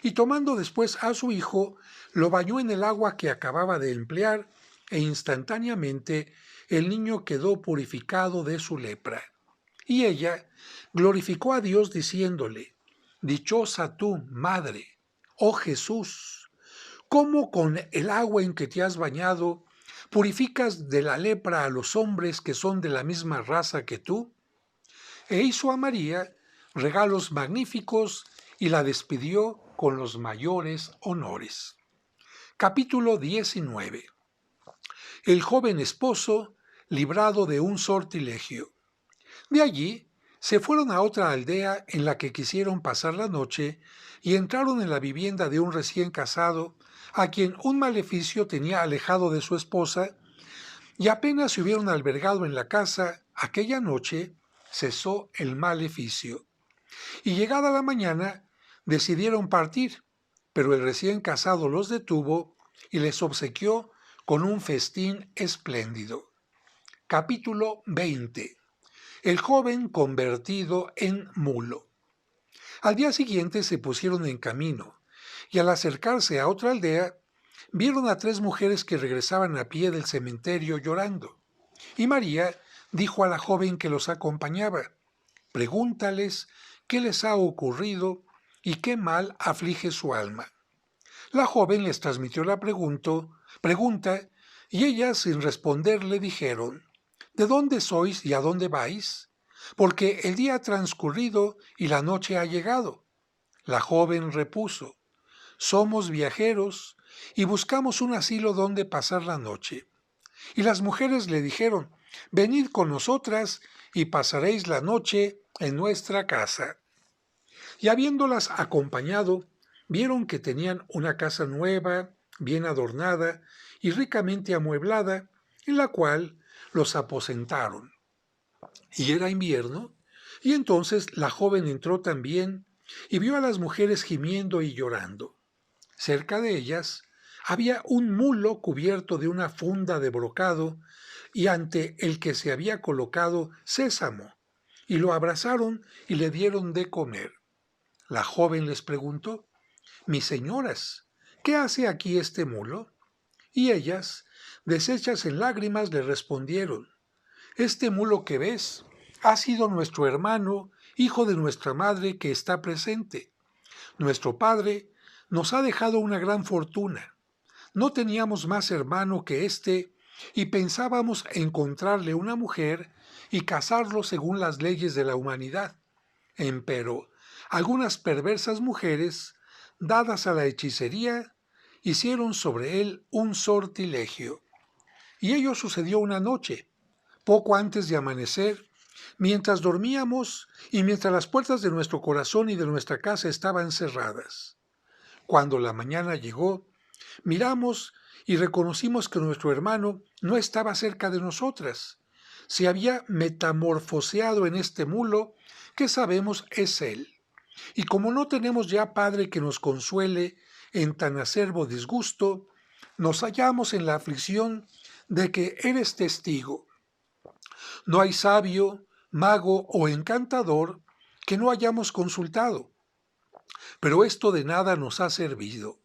Y tomando después a su hijo, lo bañó en el agua que acababa de emplear, e instantáneamente el niño quedó purificado de su lepra. Y ella glorificó a Dios diciéndole: Dichosa tú, madre, oh Jesús, cómo con el agua en que te has bañado purificas de la lepra a los hombres que son de la misma raza que tú. E hizo a María regalos magníficos y la despidió con los mayores honores. Capítulo 19. El joven esposo librado de un sortilegio. De allí se fueron a otra aldea en la que quisieron pasar la noche y entraron en la vivienda de un recién casado a quien un maleficio tenía alejado de su esposa, y apenas se hubieron albergado en la casa aquella noche, cesó el maleficio. Y llegada la mañana, decidieron partir, pero el recién casado los detuvo y les obsequió con un festín espléndido. Capítulo 20. El joven convertido en mulo. Al día siguiente se pusieron en camino, y al acercarse a otra aldea, vieron a 3 mujeres que regresaban a pie del cementerio llorando. Y María dijo a la joven que los acompañaba: Pregúntales qué les ha ocurrido y qué mal aflige su alma. La joven les transmitió la pregunta, y ellas, sin responder, le dijeron: ¿De dónde sois y a dónde vais? Porque el día ha transcurrido y la noche ha llegado. La joven repuso: Somos viajeros y buscamos un asilo donde pasar la noche. Y las mujeres le dijeron: Venid con nosotras y pasaréis la noche en nuestra casa. Y habiéndolas acompañado, vieron que tenían una casa nueva, bien adornada y ricamente amueblada, en la cual los aposentaron. Y era invierno, y entonces la joven entró también y vio a las mujeres gimiendo y llorando. Cerca de ellas había un mulo cubierto de una funda de brocado y ante el que se había colocado sésamo, y lo abrazaron y le dieron de comer. La joven les preguntó: Mis señoras, ¿qué hace aquí este mulo? Y ellas, deshechas en lágrimas, le respondieron: Este mulo que ves ha sido nuestro hermano, hijo de nuestra madre que está presente. Nuestro padre nos ha dejado una gran fortuna. No teníamos más hermano que éste y pensábamos encontrarle una mujer y casarlo según las leyes de la humanidad. Empero, algunas perversas mujeres, dadas a la hechicería, hicieron sobre él un sortilegio. Y ello sucedió una noche, poco antes de amanecer, mientras dormíamos y mientras las puertas de nuestro corazón y de nuestra casa estaban cerradas. Cuando la mañana llegó, miramos y reconocimos que nuestro hermano no estaba cerca de nosotras. Se había metamorfoseado en este mulo que sabemos es él. Y como no tenemos ya padre que nos consuele en tan acerbo disgusto, nos hallamos en la aflicción de que eres testigo. No hay sabio, mago o encantador que no hayamos consultado, pero esto de nada nos ha servido.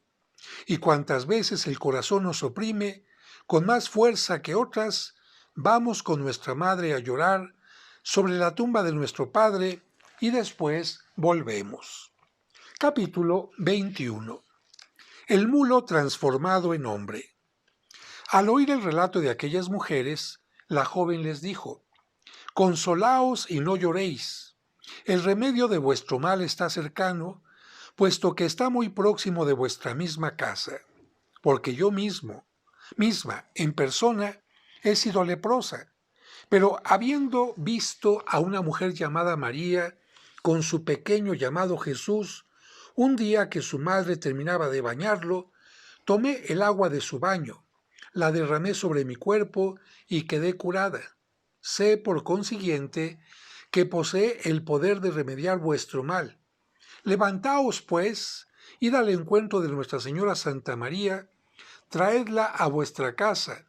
Y cuantas veces el corazón nos oprime, con más fuerza que otras, vamos con nuestra madre a llorar sobre la tumba de nuestro padre y después volvemos. Capítulo 21. El mulo transformado en hombre. Al oír el relato de aquellas mujeres, la joven les dijo: Consolaos y no lloréis. El remedio de vuestro mal está cercano, puesto que está muy próximo de vuestra misma casa, porque yo misma, en persona, he sido leprosa. Pero habiendo visto a una mujer llamada María con su pequeño llamado Jesús, un día que su madre terminaba de bañarlo, tomé el agua de su baño, la derramé sobre mi cuerpo y quedé curada. Sé, por consiguiente, que posee el poder de remediar vuestro mal. Levantaos, pues, id al encuentro de Nuestra Señora Santa María, traedla a vuestra casa,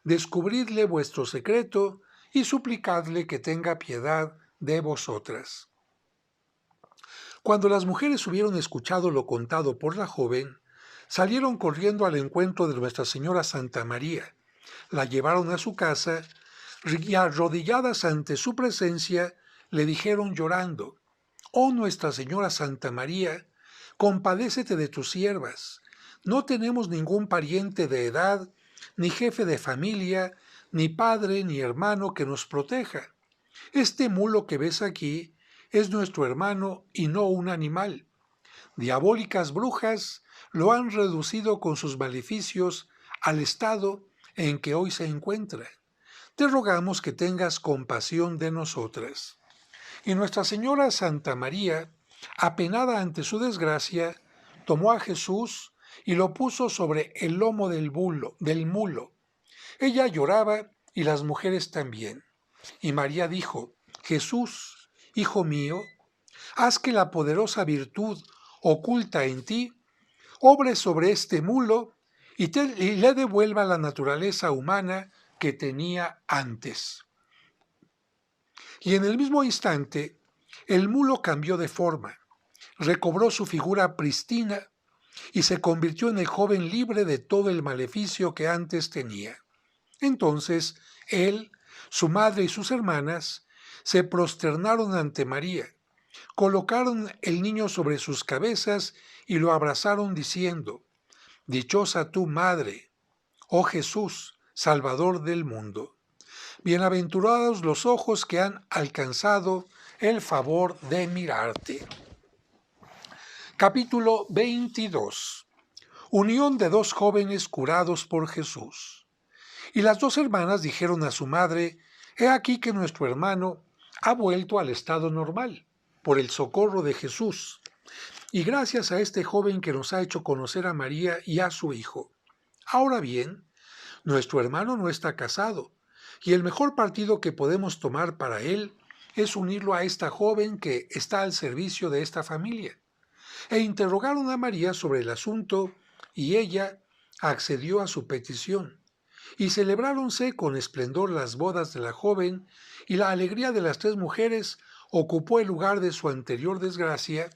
descubridle vuestro secreto y suplicadle que tenga piedad de vosotras. Cuando las mujeres hubieron escuchado lo contado por la joven, salieron corriendo al encuentro de Nuestra Señora Santa María, la llevaron a su casa y arrodilladas ante su presencia le dijeron llorando: «Oh Nuestra Señora Santa María, compadécete de tus siervas. No tenemos ningún pariente de edad, ni jefe de familia, ni padre ni hermano que nos proteja. Este mulo que ves aquí es nuestro hermano y no un animal. Diabólicas brujas lo han reducido con sus maleficios al estado en que hoy se encuentra. Te rogamos que tengas compasión de nosotras». Y Nuestra Señora Santa María, apenada ante su desgracia, tomó a Jesús y lo puso sobre el lomo del mulo. Ella lloraba y las mujeres también. Y María dijo: «Jesús, hijo mío, haz que la poderosa virtud oculta en ti obre sobre este mulo y le devuelva la naturaleza humana que tenía antes». Y en el mismo instante, el mulo cambió de forma, recobró su figura pristina y se convirtió en el joven libre de todo el maleficio que antes tenía. Entonces él, su madre y sus hermanas se prosternaron ante María, colocaron el niño sobre sus cabezas y lo abrazaron diciendo: «Dichosa tu madre, oh Jesús, Salvador del mundo. Bienaventurados los ojos que han alcanzado el favor de mirarte». Capítulo 22. Unión de dos jóvenes curados por Jesús. Y las dos hermanas dijeron a su madre: «He aquí que nuestro hermano ha vuelto al estado normal, por el socorro de Jesús, y gracias a este joven que nos ha hecho conocer a María y a su hijo. Ahora bien, nuestro hermano no está casado, y el mejor partido que podemos tomar para él es unirlo a esta joven que está al servicio de esta familia». E interrogaron a María sobre el asunto, y ella accedió a su petición. Y celebráronse con esplendor las bodas de la joven, y la alegría de las tres mujeres ocupó el lugar de su anterior desgracia,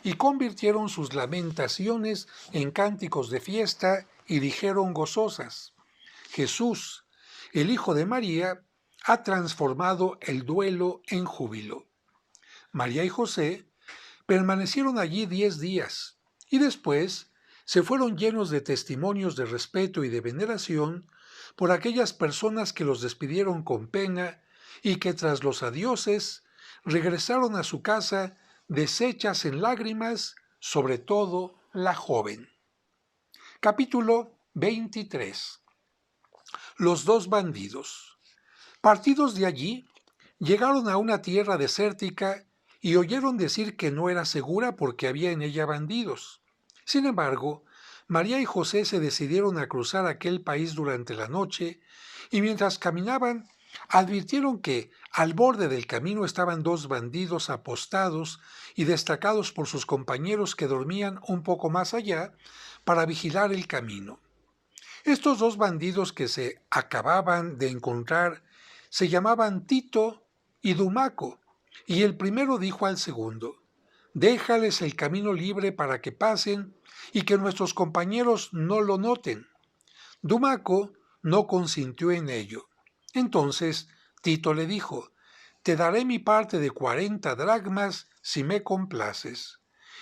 y convirtieron sus lamentaciones en cánticos de fiesta, y dijeron gozosas: «Jesús, el Hijo de María, ha transformado el duelo en júbilo». María y José permanecieron allí 10 días, y después se fueron llenos de testimonios de respeto y de veneración por aquellas personas que los despidieron con pena y que tras los adioses regresaron a su casa deshechas en lágrimas, sobre todo la joven. Capítulo 23. Los dos bandidos. Partidos de allí, llegaron a una tierra desértica y oyeron decir que no era segura porque había en ella bandidos. Sin embargo, María y José se decidieron a cruzar aquel país durante la noche, y mientras caminaban advirtieron que al borde del camino estaban dos bandidos apostados y destacados por sus compañeros que dormían un poco más allá para vigilar el camino. Estos dos bandidos que se acababan de encontrar se llamaban Tito y Dumaco, y el primero dijo al segundo: «Déjales el camino libre para que pasen y que nuestros compañeros no lo noten». Dumaco no consintió en ello. Entonces Tito le dijo: «Te daré mi parte de 40 dracmas si me complaces».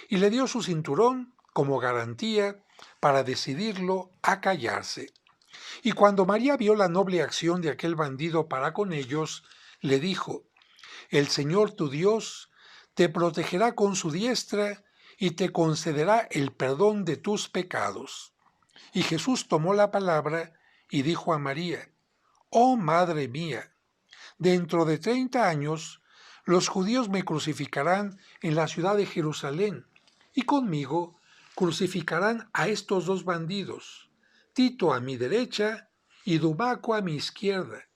Y le dio su cinturón como garantía para decidirlo a callarse. Y cuando María vio la noble acción de aquel bandido para con ellos, le dijo: «El Señor tu Dios te protegerá con su diestra y te concederá el perdón de tus pecados». Y Jesús tomó la palabra y dijo a María: «Oh Madre mía, Dentro de 30 años, los judíos me crucificarán en la ciudad de Jerusalén, y conmigo crucificarán a estos dos bandidos, Tito a mi derecha y Dumaco a mi izquierda.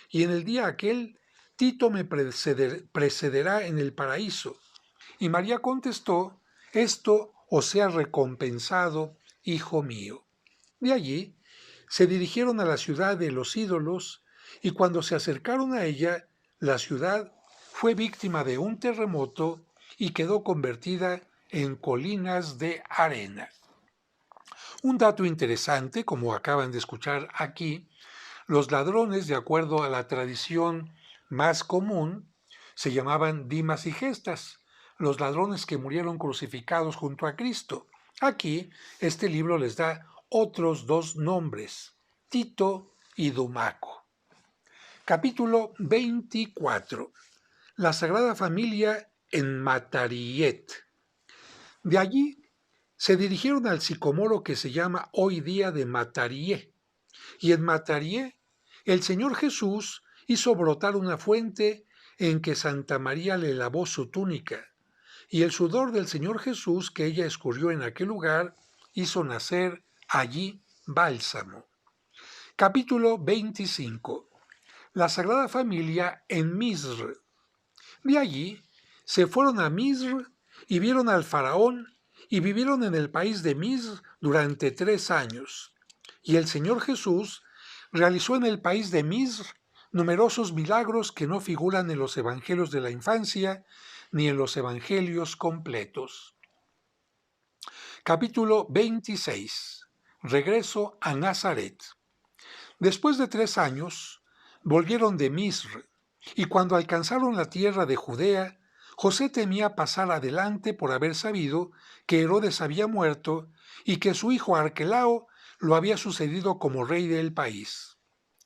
Y en el día aquel, Tito me precederá en el paraíso. Y María contestó, esto os sea recompensado, hijo mío. De allí se dirigieron a la ciudad de los ídolos, y cuando se acercaron a ella, la ciudad fue víctima de un terremoto y quedó convertida en colinas de arena. Un dato interesante, como acaban de escuchar aquí, los ladrones, de acuerdo a la tradición más común, se llamaban Dimas y Gestas, los ladrones que murieron crucificados junto a Cristo. Aquí, este libro les da otros dos nombres, Tito y Dumaco. Capítulo 24. La Sagrada Familia en Matariet. De allí se dirigieron al sicomoro que se llama hoy día de Matarié. Y en Matarié el Señor Jesús hizo brotar una fuente en que Santa María le lavó su túnica, y el sudor del Señor Jesús que ella escurrió en aquel lugar hizo nacer allí bálsamo. Capítulo 25. La Sagrada Familia en Misr. De allí se fueron a Misr y vieron al faraón y vivieron en el país de Misr durante 3 años. Y el Señor Jesús realizó en el país de Misr numerosos milagros que no figuran en los evangelios de la infancia ni en los evangelios completos. Capítulo 26. Regreso a Nazaret. Después de 3 años, volvieron de Misr, y cuando alcanzaron la tierra de Judea, José temía pasar adelante por haber sabido que Herodes había muerto y que su hijo Arquelao lo había sucedido como rey del país.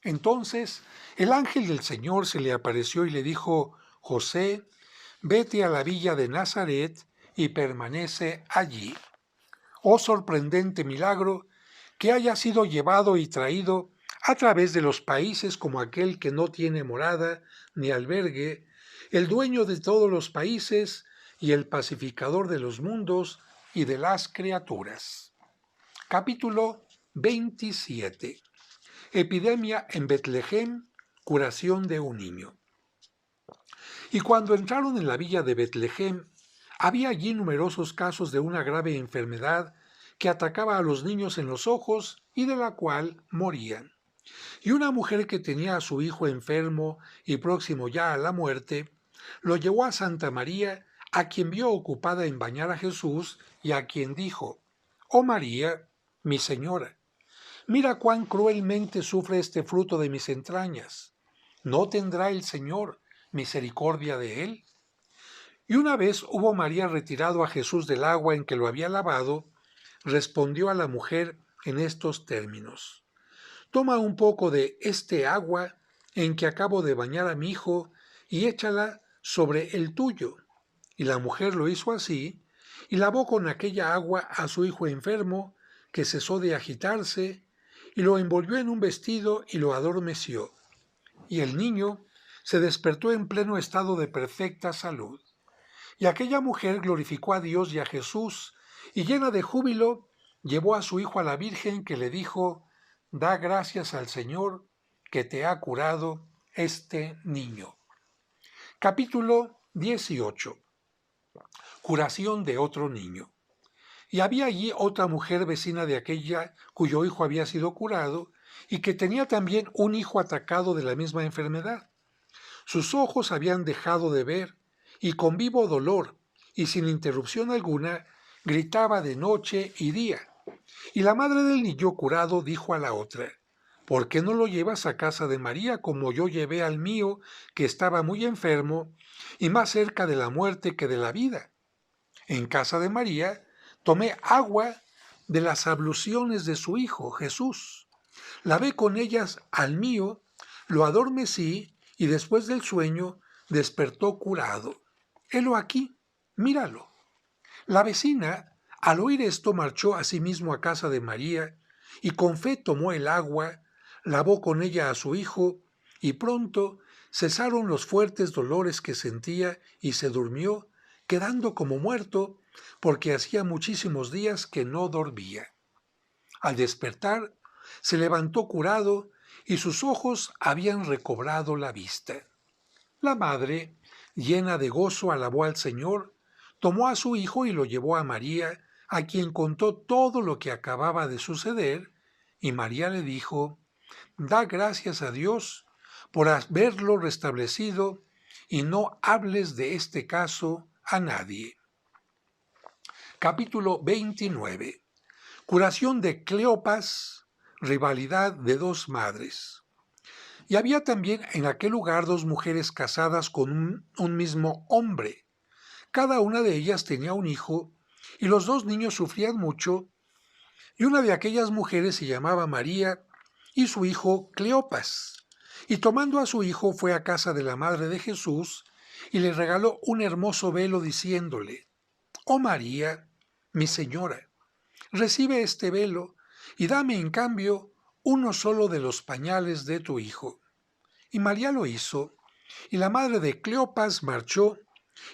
Entonces el ángel del Señor se le apareció y le dijo, José, vete a la villa de Nazaret y permanece allí. Oh sorprendente milagro, que haya sido llevado y traído a través de los países como aquel que no tiene morada ni albergue, el dueño de todos los países y el pacificador de los mundos y de las criaturas. Capítulo 27. Epidemia en Betlehem, curación de un niño. Y cuando entraron en la villa de Betlehem, había allí numerosos casos de una grave enfermedad que atacaba a los niños en los ojos y de la cual morían. Y una mujer que tenía a su hijo enfermo y próximo ya a la muerte, lo llevó a Santa María, a quien vio ocupada en bañar a Jesús y a quien dijo, «Oh María, mi señora, mira cuán cruelmente sufre este fruto de mis entrañas. ¿No tendrá el Señor misericordia de él?» Y una vez hubo María retirado a Jesús del agua en que lo había lavado, respondió a la mujer en estos términos, «Toma un poco de este agua en que acabo de bañar a mi hijo y échala sobre el tuyo». Y la mujer lo hizo así, y lavó con aquella agua a su hijo enfermo, que cesó de agitarse, y lo envolvió en un vestido y lo adormeció. Y el niño se despertó en pleno estado de perfecta salud. Y aquella mujer glorificó a Dios y a Jesús, y llena de júbilo, llevó a su hijo a la Virgen, que le dijo, «Da gracias al Señor, que te ha curado este niño». Capítulo 18. Curación de otro niño. Y había allí otra mujer vecina de aquella cuyo hijo había sido curado, y que tenía también un hijo atacado de la misma enfermedad. Sus ojos habían dejado de ver, y con vivo dolor, y sin interrupción alguna, gritaba de noche y día. Y la madre del niño curado dijo a la otra, «¿Por qué no lo llevas a casa de María como yo llevé al mío, que estaba muy enfermo, y más cerca de la muerte que de la vida?» En casa de María tomé agua de las abluciones de su hijo, Jesús. Lavé con ellas al mío, lo adormecí, y después del sueño despertó curado. Helo aquí, míralo. La vecina, al oír esto, marchó asimismo a casa de María, y con fe tomó el agua, lavó con ella a su hijo, y pronto Cesaron los fuertes dolores que sentía y se durmió, quedando como muerto, porque hacía muchísimos días que no dormía. Al despertar, se levantó curado y sus ojos habían recobrado la vista. La madre, llena de gozo, alabó al Señor, tomó a su hijo y lo llevó a María, a quien contó todo lo que acababa de suceder, y María le dijo: Da gracias a Dios por haberlo restablecido y no hables de este caso a nadie. Capítulo 29. Curación de Cleopas, rivalidad de dos madres. Y había también en aquel lugar dos mujeres casadas con un mismo hombre. Cada una de ellas tenía un hijo, y los dos niños sufrían mucho, y una de aquellas mujeres se llamaba María, y su hijo Cleopas. Y tomando a su hijo fue a casa de la madre de Jesús, y le regaló un hermoso velo, diciéndole: Oh María, mi señora, recibe este velo, y dame en cambio uno solo de los pañales de tu hijo. Y María lo hizo, y la madre de Cleopas marchó,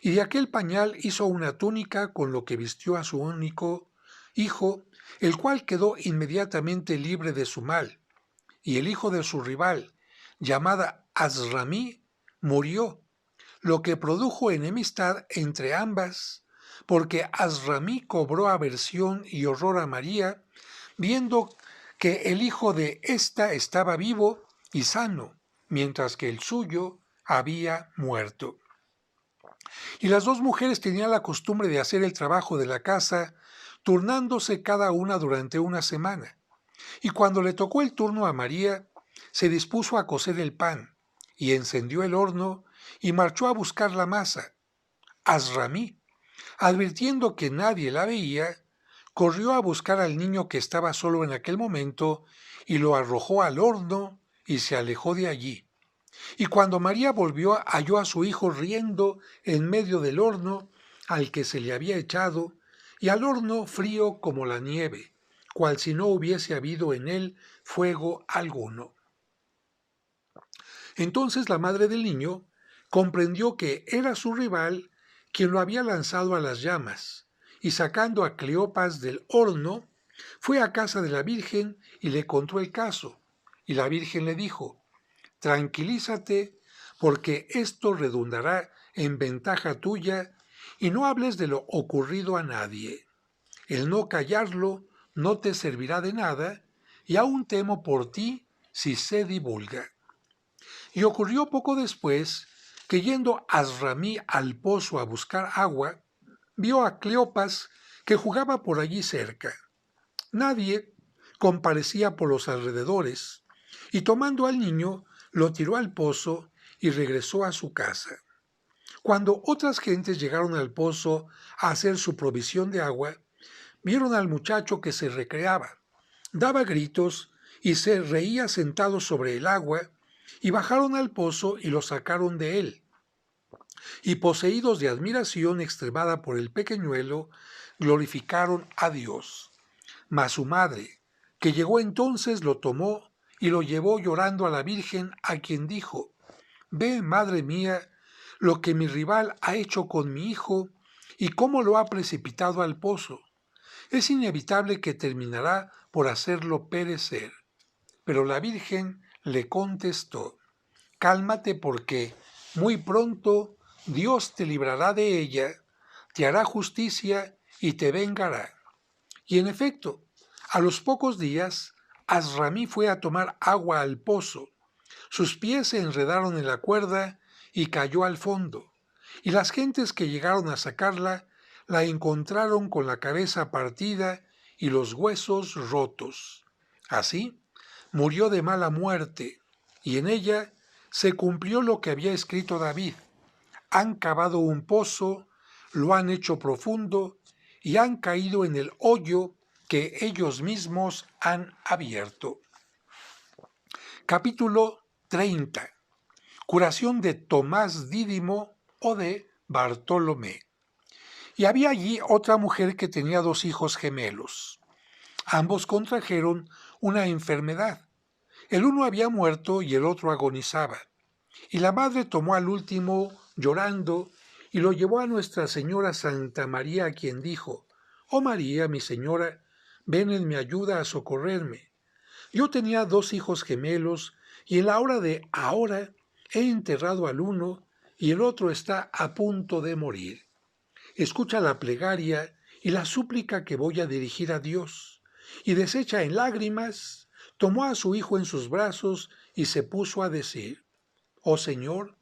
y de aquel pañal hizo una túnica con lo que vistió a su único hijo, el cual quedó inmediatamente libre de su mal. Y el hijo de su rival, llamada Azramí, murió, lo que produjo enemistad entre ambas, porque Azramí cobró aversión y horror a María, viendo que el hijo de ésta estaba vivo y sano, mientras que el suyo había muerto. Y las dos mujeres tenían la costumbre de hacer el trabajo de la casa, turnándose cada una durante una semana. Y cuando le tocó el turno a María, se dispuso a cocer el pan, y encendió el horno, y marchó a buscar la masa. Azramí, advirtiendo que nadie la veía, corrió a buscar al niño que estaba solo en aquel momento, y lo arrojó al horno, y se alejó de allí. Y cuando María volvió, halló a su hijo riendo en medio del horno al que se le había echado, y al horno frío como la nieve, cual si no hubiese habido en él fuego alguno. Entonces la madre del niño comprendió que era su rival quien lo había lanzado a las llamas, y sacando a Cleopas del horno, fue a casa de la Virgen y le contó el caso. Y la Virgen le dijo: Tranquilízate, porque esto redundará en ventaja tuya, y no hables de lo ocurrido a nadie. El no callarlo no te servirá de nada, y aún temo por ti si se divulga. Y ocurrió poco después que, yendo Azramí al pozo a buscar agua, vio a Cleopas que jugaba por allí cerca. Nadie comparecía por los alrededores, y tomando al niño, lo tiró al pozo y regresó a su casa. Cuando otras gentes llegaron al pozo a hacer su provisión de agua, vieron al muchacho que se recreaba, daba gritos y se reía sentado sobre el agua, y bajaron al pozo y lo sacaron de él. Y poseídos de admiración extremada por el pequeñuelo, glorificaron a Dios. Mas su madre, que llegó entonces, lo tomó y lo llevó llorando a la Virgen, a quien dijo: Ve, madre mía, lo que mi rival ha hecho con mi hijo y cómo lo ha precipitado al pozo. Es inevitable que terminará por hacerlo perecer. Pero la Virgen le contestó: Cálmate, porque muy pronto Dios te librará de ella, te hará justicia y te vengará. Y en efecto, a los pocos días, Azramí fue a tomar agua al pozo. Sus pies se enredaron en la cuerda y cayó al fondo. Y las gentes que llegaron a sacarla la encontraron con la cabeza partida y los huesos rotos. Así, murió de mala muerte, y en ella se cumplió lo que había escrito David: Han cavado un pozo, lo han hecho profundo, y han caído en el hoyo que ellos mismos han abierto. Capítulo 30. Curación de Tomás Dídimo o de Bartolomé. Y había allí otra mujer que tenía dos hijos gemelos. Ambos contrajeron una enfermedad. El uno había muerto y el otro agonizaba. Y la madre tomó al último, llorando, y lo llevó a Nuestra Señora Santa María, a quien dijo: «Oh María, mi señora, ven en mi ayuda a socorrerme. Yo tenía 2 hijos gemelos, y en la hora de ahora he enterrado al uno, y el otro está a punto de morir. Escucha la plegaria y la súplica que voy a dirigir a Dios». Y deshecha en lágrimas, tomó a su hijo en sus brazos y se puso a decir: «Oh Señor,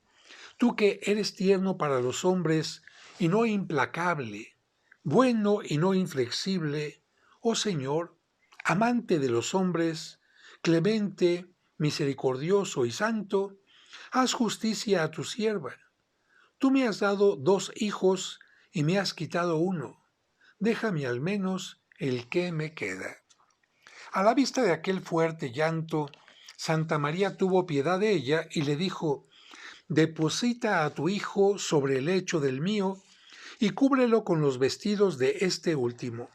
tú que eres tierno para los hombres y no implacable, bueno y no inflexible, oh Señor, amante de los hombres, clemente, misericordioso y santo, haz justicia a tu sierva. Tú me has dado 2 hijos y me has quitado uno. Déjame al menos el que me queda». A la vista de aquel fuerte llanto, Santa María tuvo piedad de ella y le dijo: «Deposita a tu hijo sobre el lecho del mío y cúbrelo con los vestidos de este último».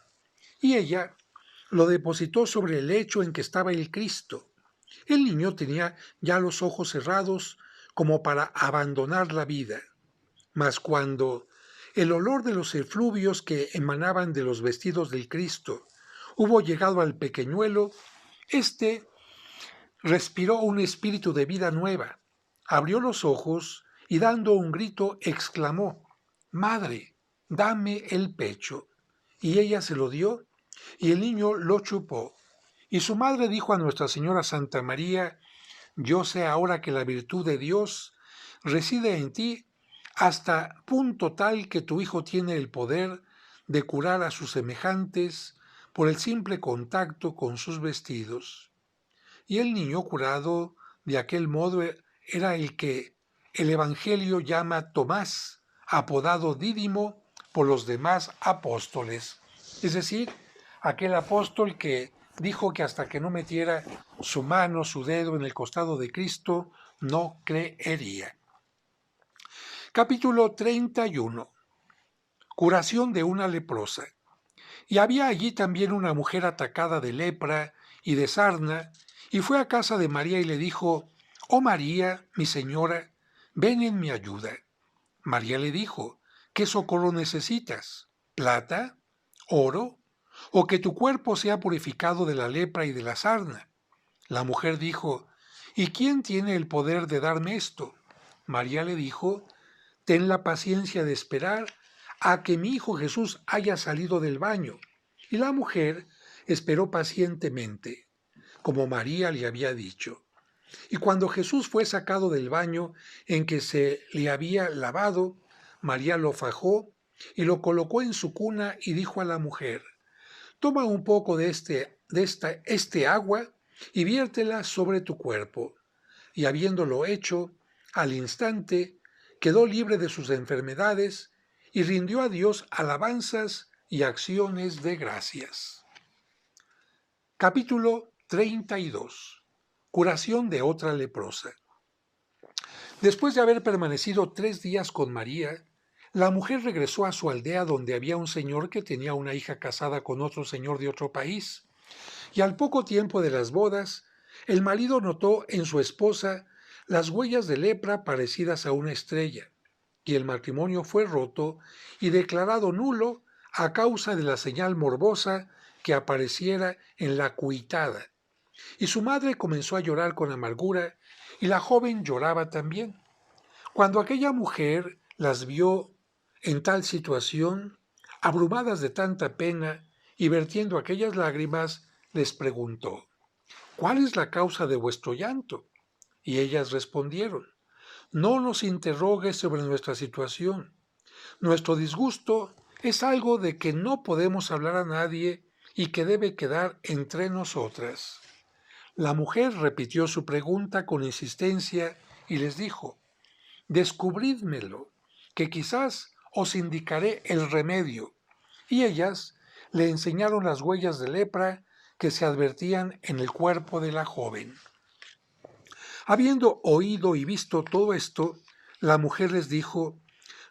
Y ella lo depositó sobre el lecho en que estaba el Cristo. El niño tenía ya los ojos cerrados como para abandonar la vida. Mas cuando el olor de los efluvios que emanaban de los vestidos del Cristo hubo llegado al pequeñuelo, éste respiró un espíritu de vida nueva, abrió los ojos y dando un grito exclamó: «Madre, dame el pecho». Y ella se lo dio, y el niño lo chupó. Y su madre dijo a Nuestra Señora Santa María: «Yo sé ahora que la virtud de Dios reside en ti hasta punto tal que tu hijo tiene el poder de curar a sus semejantes por el simple contacto con sus vestidos». Y el niño curado de aquel modo era el que el Evangelio llama Tomás, apodado Dídimo por los demás apóstoles. Es decir, aquel apóstol que dijo que hasta que no metiera su mano, su dedo en el costado de Cristo, no creería. Capítulo 31. Curación de una leprosa. Y había allí también una mujer atacada de lepra y de sarna, y fue a casa de María y le dijo: «Oh María, mi señora, ven en mi ayuda». María le dijo: «¿Qué socorro necesitas? ¿Plata? ¿Oro? ¿O que tu cuerpo sea purificado de la lepra y de la sarna?». La mujer dijo: «¿Y quién tiene el poder de darme esto?». María le dijo: «Ten la paciencia de esperar a que mi hijo Jesús haya salido del baño». Y la mujer esperó pacientemente, como María le había dicho. Y cuando Jesús fue sacado del baño en que se le había lavado, María lo fajó y lo colocó en su cuna y dijo a la mujer: «Toma un poco de este agua y viértela sobre tu cuerpo». Y habiéndolo hecho, al instante quedó libre de sus enfermedades y rindió a Dios alabanzas y acciones de gracias. Capítulo 32. Curación de otra leprosa. Después de haber permanecido 3 días con María, la mujer regresó a su aldea, donde había un señor que tenía una hija casada con otro señor de otro país. Y al poco tiempo de las bodas, el marido notó en su esposa las huellas de lepra parecidas a una estrella, y el matrimonio fue roto y declarado nulo a causa de la señal morbosa que apareciera en la cuitada. Y su madre comenzó a llorar con amargura, y la joven lloraba también. Cuando aquella mujer las vio en tal situación, abrumadas de tanta pena y vertiendo aquellas lágrimas, les preguntó: «¿Cuál es la causa de vuestro llanto?». Y ellas respondieron: «No nos interrogues sobre nuestra situación. Nuestro disgusto es algo de que no podemos hablar a nadie y que debe quedar entre nosotras». La mujer repitió su pregunta con insistencia y les dijo: «Descubrídmelo, que quizás os indicaré el remedio». Y ellas le enseñaron las huellas de lepra que se advertían en el cuerpo de la joven. Habiendo oído y visto todo esto, la mujer les dijo: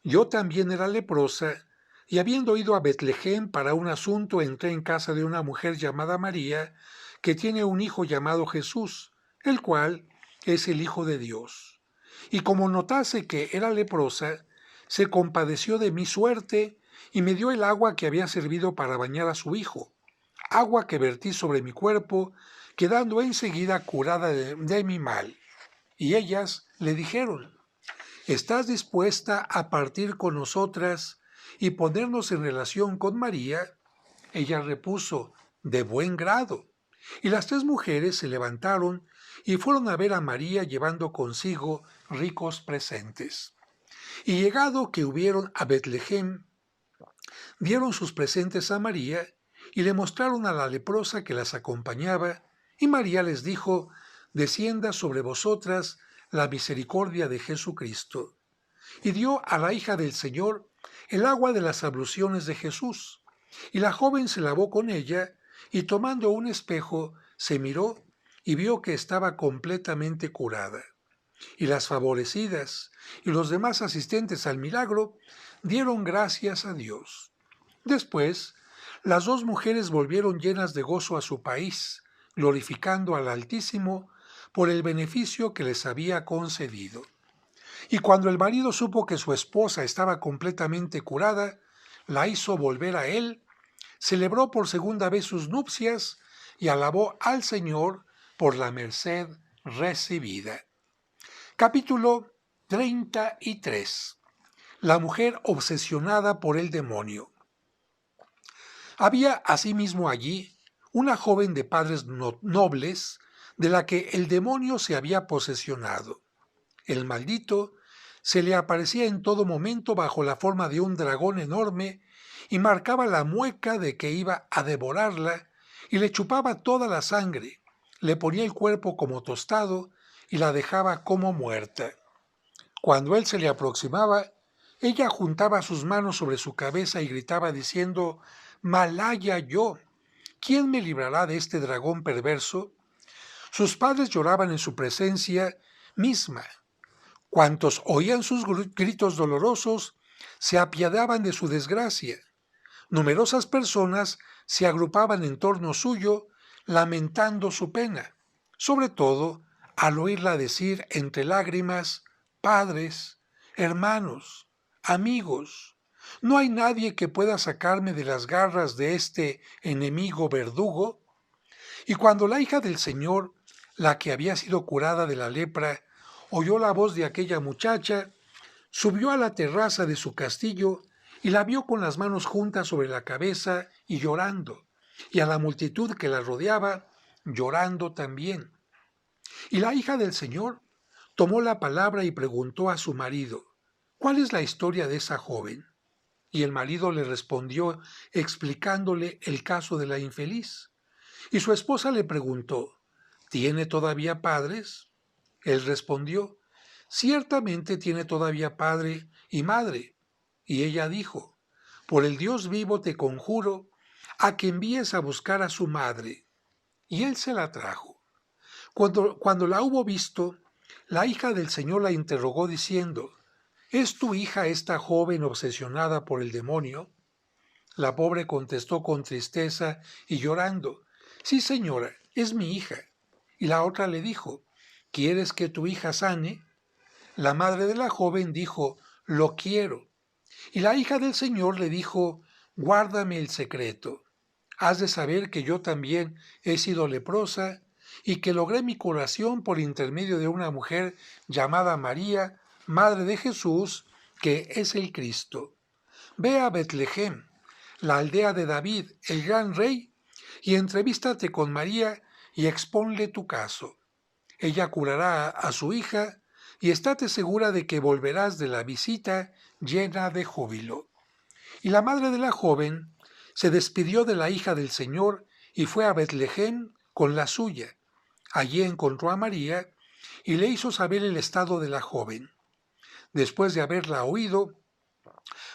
«Yo también era leprosa, y habiendo ido a Betlehem para un asunto, entré en casa de una mujer llamada María, que tiene un hijo llamado Jesús, el cual es el Hijo de Dios. Y como notase que era leprosa, se compadeció de mi suerte y me dio el agua que había servido para bañar a su hijo, agua que vertí sobre mi cuerpo, quedando enseguida curada de mi mal. Y ellas le dijeron: ¿estás dispuesta a partir con nosotras y ponernos en relación con María? Ella repuso: de buen grado. Y las tres mujeres se levantaron y fueron a ver a María llevando consigo ricos presentes. Y llegado que hubieron a Betlehem, dieron sus presentes a María y le mostraron a la leprosa que las acompañaba, y María les dijo: descienda sobre vosotras la misericordia de Jesucristo. Y dio a la hija del Señor el agua de las abluciones de Jesús. Y la joven se lavó con ella, y tomando un espejo, se miró y vio que estaba completamente curada. Y las favorecidas y los demás asistentes al milagro dieron gracias a Dios. Después, las dos mujeres volvieron llenas de gozo a su país, glorificando al Altísimo por el beneficio que les había concedido. Y cuando el marido supo que su esposa estaba completamente curada, la hizo volver a él, celebró por segunda vez sus nupcias y alabó al Señor por la merced recibida. Capítulo 33. La mujer obsesionada por el demonio. Había asimismo allí una joven de padres nobles, de la que el demonio se había posesionado. El maldito se le aparecía en todo momento bajo la forma de un dragón enorme y marcaba la mueca de que iba a devorarla y le chupaba toda la sangre, le ponía el cuerpo como tostado y la dejaba como muerta. Cuando él se le aproximaba, ella juntaba sus manos sobre su cabeza y gritaba diciendo: «Malaya yo, ¿quién me librará de este dragón perverso?». Sus padres lloraban en su presencia misma. Cuantos oían sus gritos dolorosos se apiadaban de su desgracia. Numerosas personas se agrupaban en torno suyo, lamentando su pena, sobre todo al oírla decir entre lágrimas: «Padres, hermanos, amigos, ¿no hay nadie que pueda sacarme de las garras de este enemigo verdugo?». Y cuando la hija del Señor, la que había sido curada de la lepra, oyó la voz de aquella muchacha, subió a la terraza de su castillo y la vio con las manos juntas sobre la cabeza y llorando, y a la multitud que la rodeaba llorando también. Y la hija del Señor tomó la palabra y preguntó a su marido: «¿Cuál es la historia de esa joven?». Y el marido le respondió explicándole el caso de la infeliz. Y su esposa le preguntó: «¿Tiene todavía padres?». Él respondió: «Ciertamente tiene todavía padre y madre». Y ella dijo: «Por el Dios vivo te conjuro a que envíes a buscar a su madre». Y él se la trajo. Cuando la hubo visto, la hija del Señor la interrogó diciendo: «¿Es tu hija esta joven obsesionada por el demonio?». La pobre contestó con tristeza y llorando: «Sí, señora, es mi hija». Y la otra le dijo: «¿Quieres que tu hija sane?». La madre de la joven dijo: «Lo quiero». Y la hija del Señor le dijo: «Guárdame el secreto. Has de saber que yo también he sido leprosa y que logré mi curación por intermedio de una mujer llamada María, madre de Jesús, que es el Cristo. Ve a Betlehem, la aldea de David, el gran rey, y entrevístate con María y exponle tu caso. Ella curará a su hija y estate segura de que volverás de la visita llena de júbilo». Y la madre de la joven se despidió de la hija del Señor y fue a Betlehem con la suya. Allí encontró a María y le hizo saber el estado de la joven. Después de haberla oído,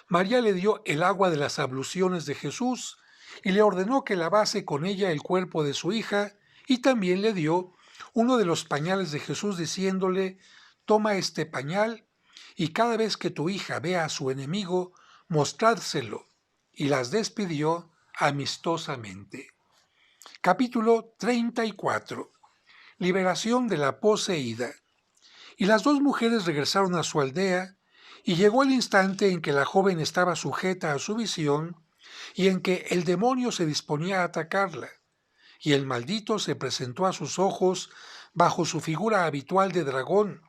María le dio el agua de las abluciones de Jesús y le ordenó que lavase con ella el cuerpo de su hija, y también le dio uno de los pañales de Jesús diciéndole: «Toma este pañal y cada vez que tu hija vea a su enemigo, mostrádselo». Y las despidió amistosamente. Capítulo 34. Liberación de la poseída. Y las dos mujeres regresaron a su aldea, y llegó el instante en que la joven estaba sujeta a su visión, y en que el demonio se disponía a atacarla, y el maldito se presentó a sus ojos bajo su figura habitual de dragón,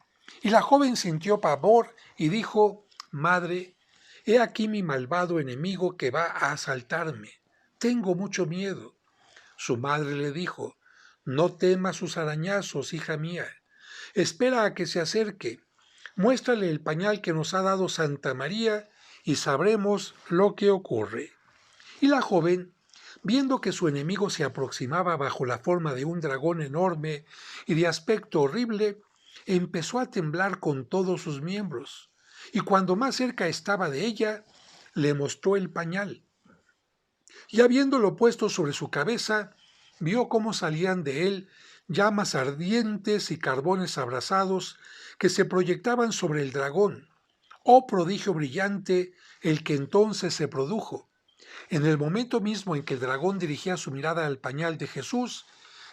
y la joven sintió pavor y dijo: Madre, he aquí mi malvado enemigo que va a asaltarme. Tengo mucho miedo. Su madre le dijo: No temas sus arañazos, hija mía. Espera a que se acerque. Muéstrale el pañal que nos ha dado Santa María y sabremos lo que ocurre. Y la joven, viendo que su enemigo se aproximaba bajo la forma de un dragón enorme y de aspecto horrible, empezó a temblar con todos sus miembros, y cuando más cerca estaba de ella, le mostró el pañal. Y habiéndolo puesto sobre su cabeza, vio cómo salían de él llamas ardientes y carbones abrasados que se proyectaban sobre el dragón. Oh prodigio brillante el que entonces se produjo. En el momento mismo en que el dragón dirigía su mirada al pañal de Jesús,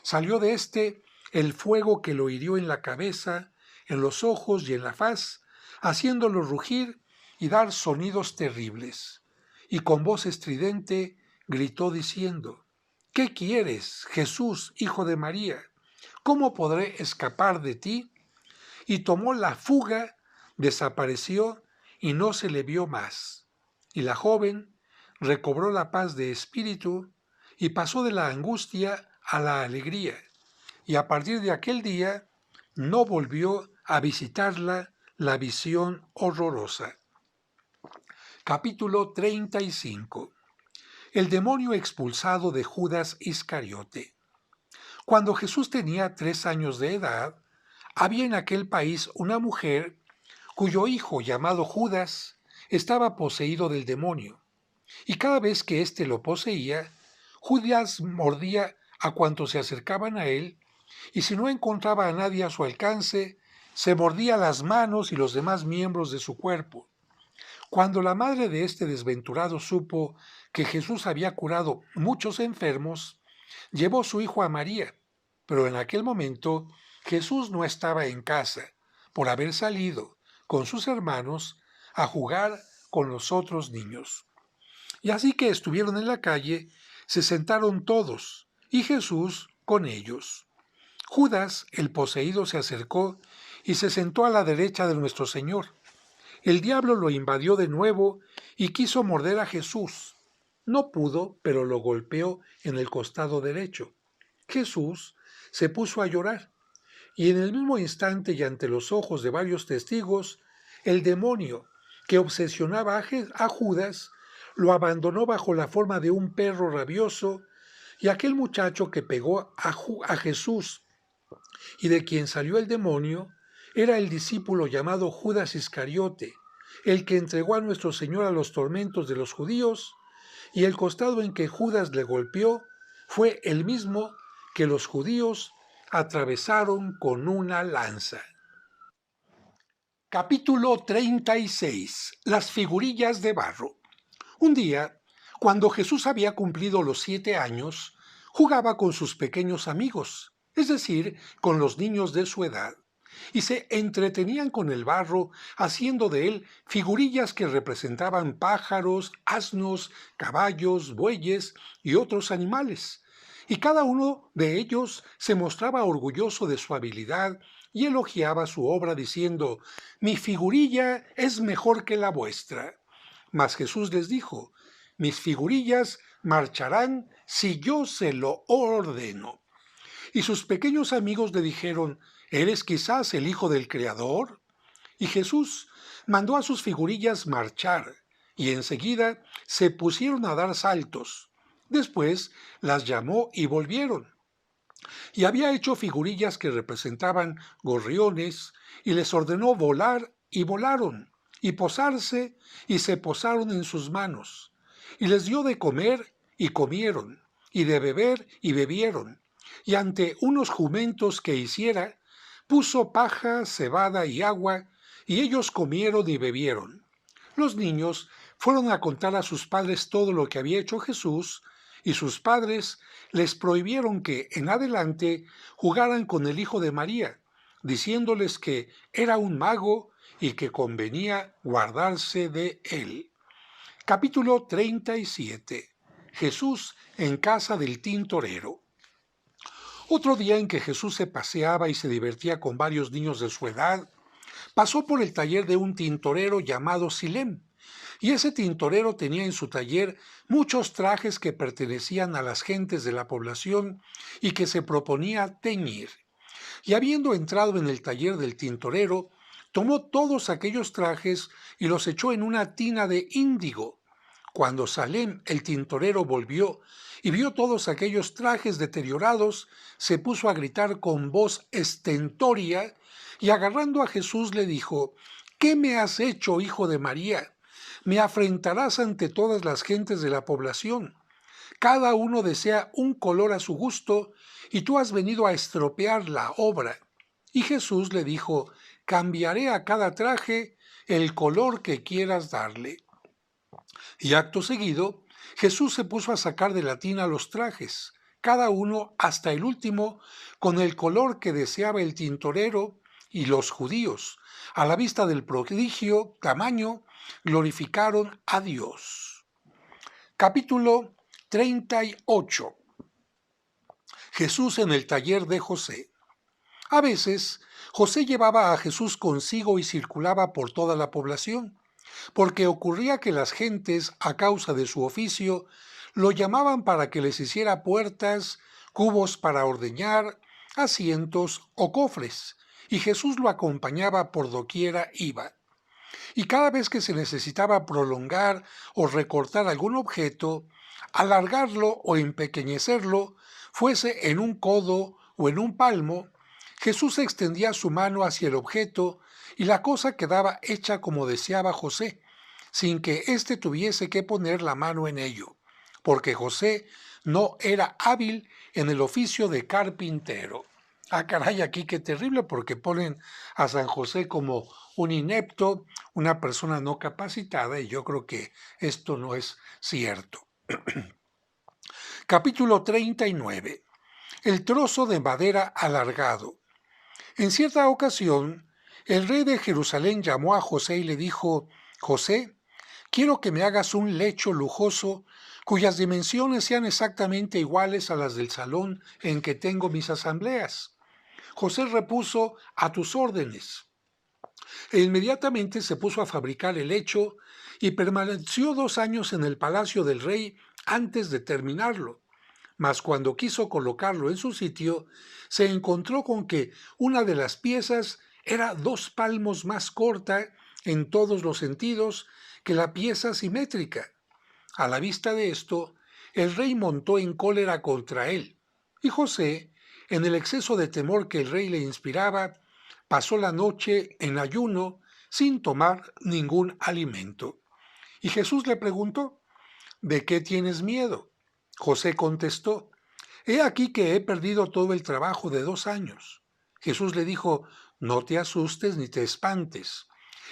salió de éste el fuego que lo hirió en la cabeza, en los ojos y en la faz, haciéndolo rugir y dar sonidos terribles. Y con voz estridente gritó diciendo: ¿Qué quieres, Jesús, hijo de María? ¿Cómo podré escapar de ti? Y tomó la fuga, desapareció y no se le vio más. Y la joven recobró la paz de espíritu y pasó de la angustia a la alegría. Y a partir de aquel día no volvió a visitarla la visión horrorosa. Capítulo 35. El demonio expulsado de Judas Iscariote. Cuando Jesús tenía 3 años de edad, había en aquel país una mujer cuyo hijo, llamado Judas, estaba poseído del demonio. Y cada vez que éste lo poseía, Judas mordía a cuantos se acercaban a él, y si no encontraba a nadie a su alcance, se mordía las manos y los demás miembros de su cuerpo. Cuando la madre de este desventurado supo que Jesús había curado muchos enfermos, llevó su hijo a María, pero en aquel momento Jesús no estaba en casa, por haber salido con sus hermanos a jugar con los otros niños. Y así que estuvieron en la calle, se sentaron todos, y Jesús con ellos. Judas, el poseído, se acercó y se sentó a la derecha de nuestro Señor. El diablo lo invadió de nuevo y quiso morder a Jesús. No pudo, pero lo golpeó en el costado derecho. Jesús se puso a llorar, y en el mismo instante y ante los ojos de varios testigos, el demonio que obsesionaba a Judas lo abandonó bajo la forma de un perro rabioso, y aquel muchacho que pegó a Jesús y de quien salió el demonio era el discípulo llamado Judas Iscariote, el que entregó a nuestro Señor a los tormentos de los judíos, y el costado en que Judas le golpeó fue el mismo que los judíos atravesaron con una lanza. Capítulo 36. Las figurillas de barro. Un día, cuando Jesús había cumplido los 7 años, jugaba con sus pequeños amigos, es decir, con los niños de su edad, y se entretenían con el barro haciendo de él figurillas que representaban pájaros, asnos, caballos, bueyes y otros animales, y cada uno de ellos se mostraba orgulloso de su habilidad y elogiaba su obra diciendo: «Mi figurilla es mejor que la vuestra». Mas Jesús les dijo: «Mis figurillas marcharán si yo se lo ordeno». Y sus pequeños amigos le dijeron: «¿Eres quizás el Hijo del Creador?». Y Jesús mandó a sus figurillas marchar, y enseguida se pusieron a dar saltos. Después las llamó y volvieron. Y había hecho figurillas que representaban gorriones, y les ordenó volar, y volaron, y posarse, y se posaron en sus manos. Y les dio de comer, y comieron, y de beber, y bebieron. Y ante unos jumentos que hiciera, puso paja, cebada y agua, y ellos comieron y bebieron. Los niños fueron a contar a sus padres todo lo que había hecho Jesús, y sus padres les prohibieron que en adelante jugaran con el hijo de María, diciéndoles que era un mago y que convenía guardarse de él. Capítulo 37. Jesús en casa del tintorero. Otro día en que Jesús se paseaba y se divertía con varios niños de su edad, pasó por el taller de un tintorero llamado Silem, y ese tintorero tenía en su taller muchos trajes que pertenecían a las gentes de la población y que se proponía teñir. Y habiendo entrado en el taller del tintorero, tomó todos aquellos trajes y los echó en una tina de índigo. Cuando Salem, el tintorero, volvió y vio todos aquellos trajes deteriorados, se puso a gritar con voz estentórea y agarrando a Jesús le dijo: «¿Qué me has hecho, hijo de María? Me afrentarás ante todas las gentes de la población. Cada uno desea un color a su gusto y tú has venido a estropear la obra». Y Jesús le dijo: «Cambiaré a cada traje el color que quieras darle». Y acto seguido, Jesús se puso a sacar de la tina los trajes, cada uno hasta el último, con el color que deseaba el tintorero, y los judíos, a la vista del prodigio tamaño, glorificaron a Dios. Capítulo 38. Jesús en el taller de José. A veces, José llevaba a Jesús consigo y circulaba por toda la población, porque ocurría que las gentes, a causa de su oficio, lo llamaban para que les hiciera puertas, cubos para ordeñar, asientos o cofres, y Jesús lo acompañaba por doquiera iba. Y cada vez que se necesitaba prolongar o recortar algún objeto, alargarlo o empequeñecerlo, fuese en un codo o en un palmo, Jesús extendía su mano hacia el objeto y la cosa quedaba hecha como deseaba José, sin que éste tuviese que poner la mano en ello, porque José no era hábil en el oficio de carpintero. Ah, caray, aquí qué terrible, porque ponen a San José como un inepto, una persona no capacitada, y yo creo que esto no es cierto. Capítulo 39. El trozo de madera alargado. En cierta ocasión, el rey de Jerusalén llamó a José y le dijo: «José, quiero que me hagas un lecho lujoso cuyas dimensiones sean exactamente iguales a las del salón en que tengo mis asambleas». José repuso: «A tus órdenes». E inmediatamente se puso a fabricar el lecho y permaneció 2 años en el palacio del rey antes de terminarlo. Mas cuando quiso colocarlo en su sitio, se encontró con que una de las piezas era 2 palmos más corta en todos los sentidos que la pieza simétrica. A la vista de esto, el rey montó en cólera contra él, y José, en el exceso de temor que el rey le inspiraba, pasó la noche en ayuno sin tomar ningún alimento. Y Jesús le preguntó: «¿De qué tienes miedo?». José contestó: «He aquí que he perdido todo el trabajo de 2 años». Jesús le dijo: «No te asustes ni te espantes».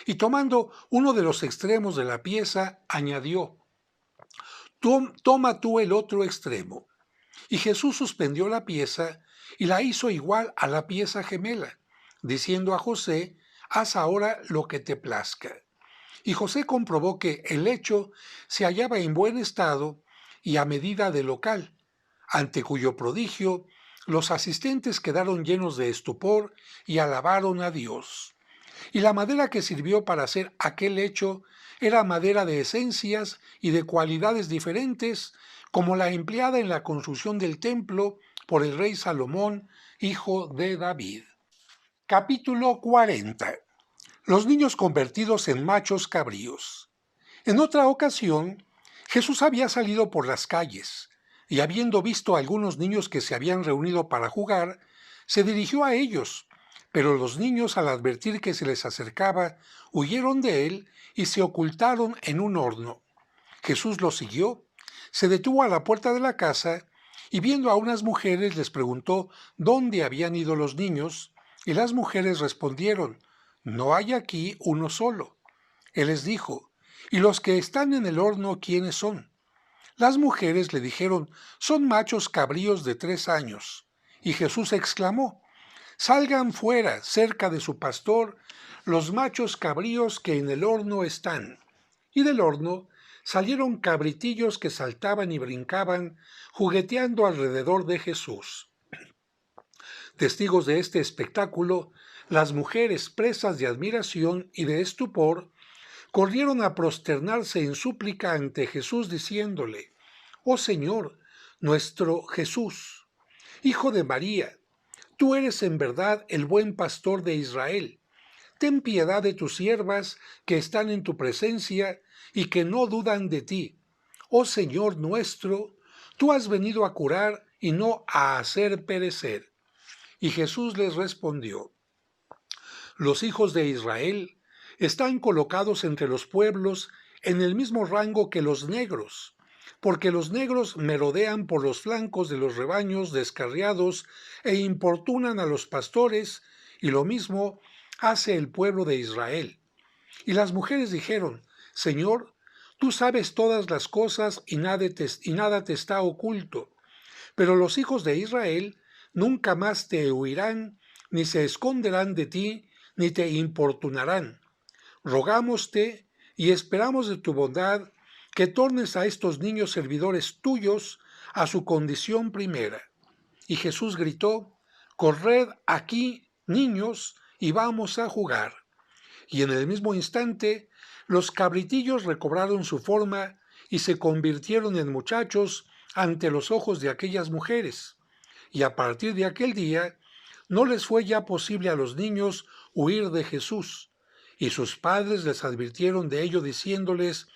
Y tomando uno de los extremos de la pieza, añadió: «Toma tú el otro extremo». Y Jesús suspendió la pieza y la hizo igual a la pieza gemela, diciendo a José: «Haz ahora lo que te plazca». Y José comprobó que el lecho se hallaba en buen estado y a medida del local, ante cuyo prodigio los asistentes quedaron llenos de estupor y alabaron a Dios. Y la madera que sirvió para hacer aquel lecho era madera de esencias y de cualidades diferentes, como la empleada en la construcción del templo por el rey Salomón, hijo de David. Capítulo 40. Los niños convertidos en machos cabríos. En otra ocasión, Jesús había salido por las calles, y habiendo visto a algunos niños que se habían reunido para jugar, se dirigió a ellos, pero los niños, al advertir que se les acercaba, huyeron de él y se ocultaron en un horno. Jesús los siguió, se detuvo a la puerta de la casa, y viendo a unas mujeres les preguntó dónde habían ido los niños, y las mujeres respondieron: «No hay aquí uno solo». Él les dijo: «¿Y los que están en el horno quiénes son?». Las mujeres le dijeron: «Son machos cabríos de 3 años». Y Jesús exclamó: Salgan fuera, cerca de su pastor, los machos cabríos que en el horno están. Y del horno salieron cabritillos que saltaban y brincaban, jugueteando alrededor de Jesús. Testigos de este espectáculo, las mujeres, presas de admiración y de estupor, corrieron a prosternarse en súplica ante Jesús diciéndole: «Oh Señor, nuestro Jesús, Hijo de María, tú eres en verdad el buen pastor de Israel. Ten piedad de tus siervas que están en tu presencia y que no dudan de ti. Oh Señor nuestro, tú has venido a curar y no a hacer perecer». Y Jesús les respondió: «Los hijos de Israel están colocados entre los pueblos en el mismo rango que los negros, porque los negros merodean por los flancos de los rebaños descarriados e importunan a los pastores, y lo mismo hace el pueblo de Israel». Y las mujeres dijeron: «Señor, tú sabes todas las cosas y nada te está oculto. Pero los hijos de Israel nunca más te huirán, ni se esconderán de ti, ni te importunarán. Rogámoste y esperamos de tu bondad que tornes a estos niños servidores tuyos a su condición primera». Y Jesús gritó: «Corred aquí, niños, y vamos a jugar». Y en el mismo instante, los cabritillos recobraron su forma y se convirtieron en muchachos ante los ojos de aquellas mujeres. Y a partir de aquel día, no les fue ya posible a los niños huir de Jesús. Y sus padres les advirtieron de ello diciéndoles: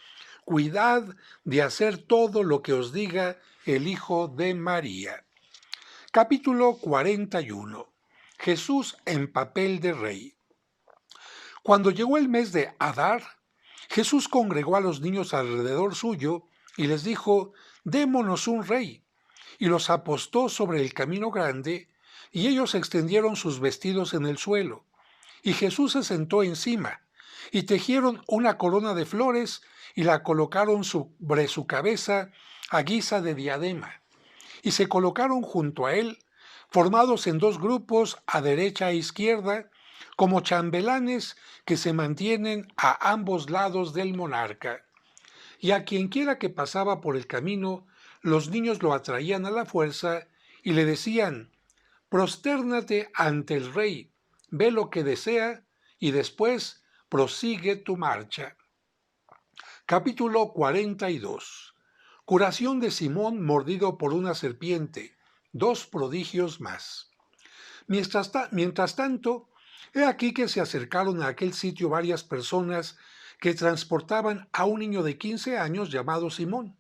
«Cuidad de hacer todo lo que os diga el Hijo de María». Capítulo 41. Jesús en papel de rey. Cuando llegó el mes de Adar, Jesús congregó a los niños alrededor suyo y les dijo: «Démonos un rey». Y los apostó sobre el camino grande, y ellos extendieron sus vestidos en el suelo. Y Jesús se sentó encima, y tejieron una corona de flores y la colocaron sobre su cabeza a guisa de diadema. Y se colocaron junto a él, formados en dos grupos, a derecha e izquierda, como chambelanes que se mantienen a ambos lados del monarca. Y a quienquiera que pasaba por el camino, los niños lo atraían a la fuerza y le decían: «Prostérnate ante el rey, ve lo que desea y después prosigue tu marcha». Capítulo 42. Curación de Simón mordido por una serpiente. Dos prodigios más. Mientras tanto, he aquí que se acercaron a aquel sitio varias personas que transportaban a un niño de 15 años llamado Simón.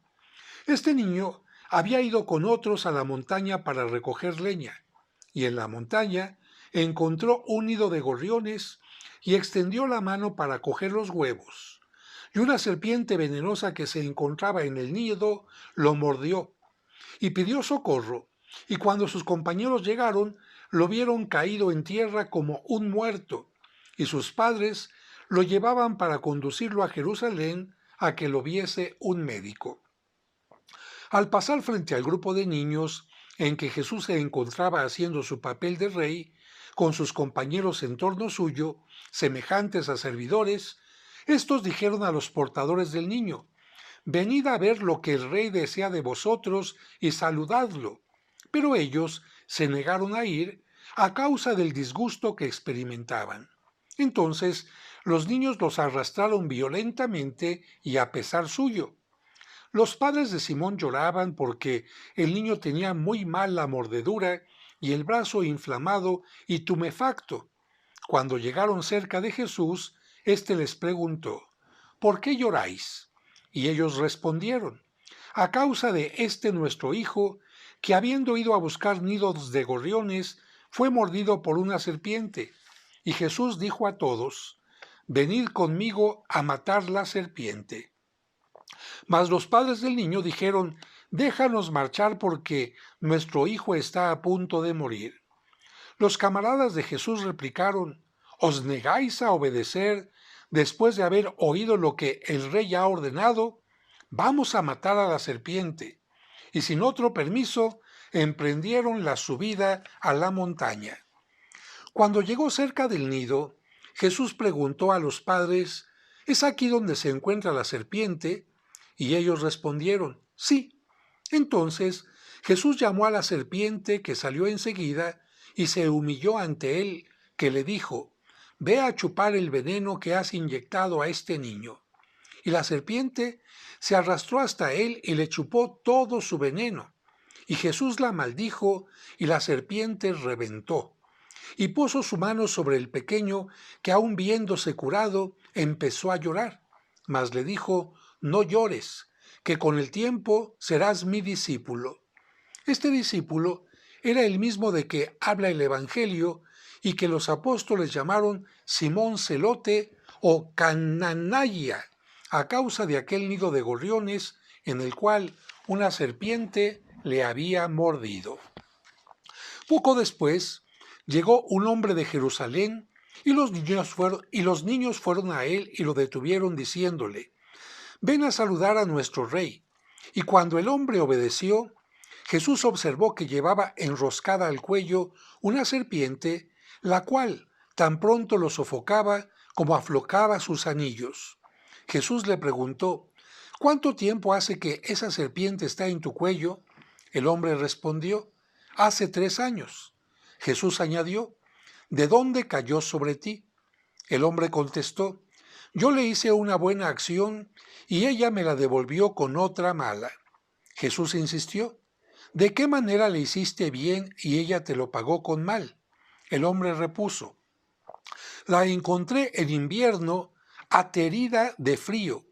Este niño había ido con otros a la montaña para recoger leña, y en la montaña encontró un nido de gorriones y extendió la mano para coger los huevos. Y una serpiente venenosa que se encontraba en el nido lo mordió, y pidió socorro, y cuando sus compañeros llegaron, lo vieron caído en tierra como un muerto, y sus padres lo llevaban para conducirlo a Jerusalén a que lo viese un médico. Al pasar frente al grupo de niños en que Jesús se encontraba haciendo su papel de rey, con sus compañeros en torno suyo, semejantes a servidores, estos dijeron a los portadores del niño: «Venid a ver lo que el rey desea de vosotros y saludadlo». Pero ellos se negaron a ir a causa del disgusto que experimentaban. Entonces los niños los arrastraron violentamente y a pesar suyo. Los padres de Simón lloraban porque el niño tenía muy mal la mordedura y el brazo inflamado y tumefacto. Cuando llegaron cerca de Jesús, éste les preguntó: «¿Por qué lloráis?». Y ellos respondieron: «A causa de este nuestro hijo, que habiendo ido a buscar nidos de gorriones, fue mordido por una serpiente». Y Jesús dijo a todos: «Venid conmigo a matar la serpiente». Mas los padres del niño dijeron: «Déjanos marchar porque nuestro hijo está a punto de morir». Los camaradas de Jesús replicaron: «¿Os negáis a obedecer después de haber oído lo que el rey ha ordenado? Vamos a matar a la serpiente». Y sin otro permiso, emprendieron la subida a la montaña. Cuando llegó cerca del nido, Jesús preguntó a los padres, ¿es aquí donde se encuentra la serpiente? Y ellos respondieron, sí. Entonces Jesús llamó a la serpiente que salió enseguida y se humilló ante él, que le dijo, ve a chupar el veneno que has inyectado a este niño. Y la serpiente se arrastró hasta él y le chupó todo su veneno. Y Jesús la maldijo y la serpiente reventó. Y puso su mano sobre el pequeño, que aun viéndose curado, empezó a llorar. Mas le dijo, no llores, que con el tiempo serás mi discípulo. Este discípulo era el mismo de que habla el Evangelio y que los apóstoles llamaron Simón Celote o Cananaya, a causa de aquel nido de gorriones en el cual una serpiente le había mordido. Poco después llegó un hombre de Jerusalén y los niños fueron a él y lo detuvieron diciéndole, ven a saludar a nuestro rey. Y cuando el hombre obedeció, Jesús observó que llevaba enroscada al cuello una serpiente, la cual tan pronto lo sofocaba como aflocaba sus anillos. Jesús le preguntó, ¿cuánto tiempo hace que esa serpiente está en tu cuello? El hombre respondió, hace 3 años. Jesús añadió, ¿de dónde cayó sobre ti? El hombre contestó, yo le hice una buena acción y ella me la devolvió con otra mala. Jesús insistió, ¿de qué manera le hiciste bien y ella te lo pagó con mal? El hombre repuso, la encontré en invierno aterida de frío.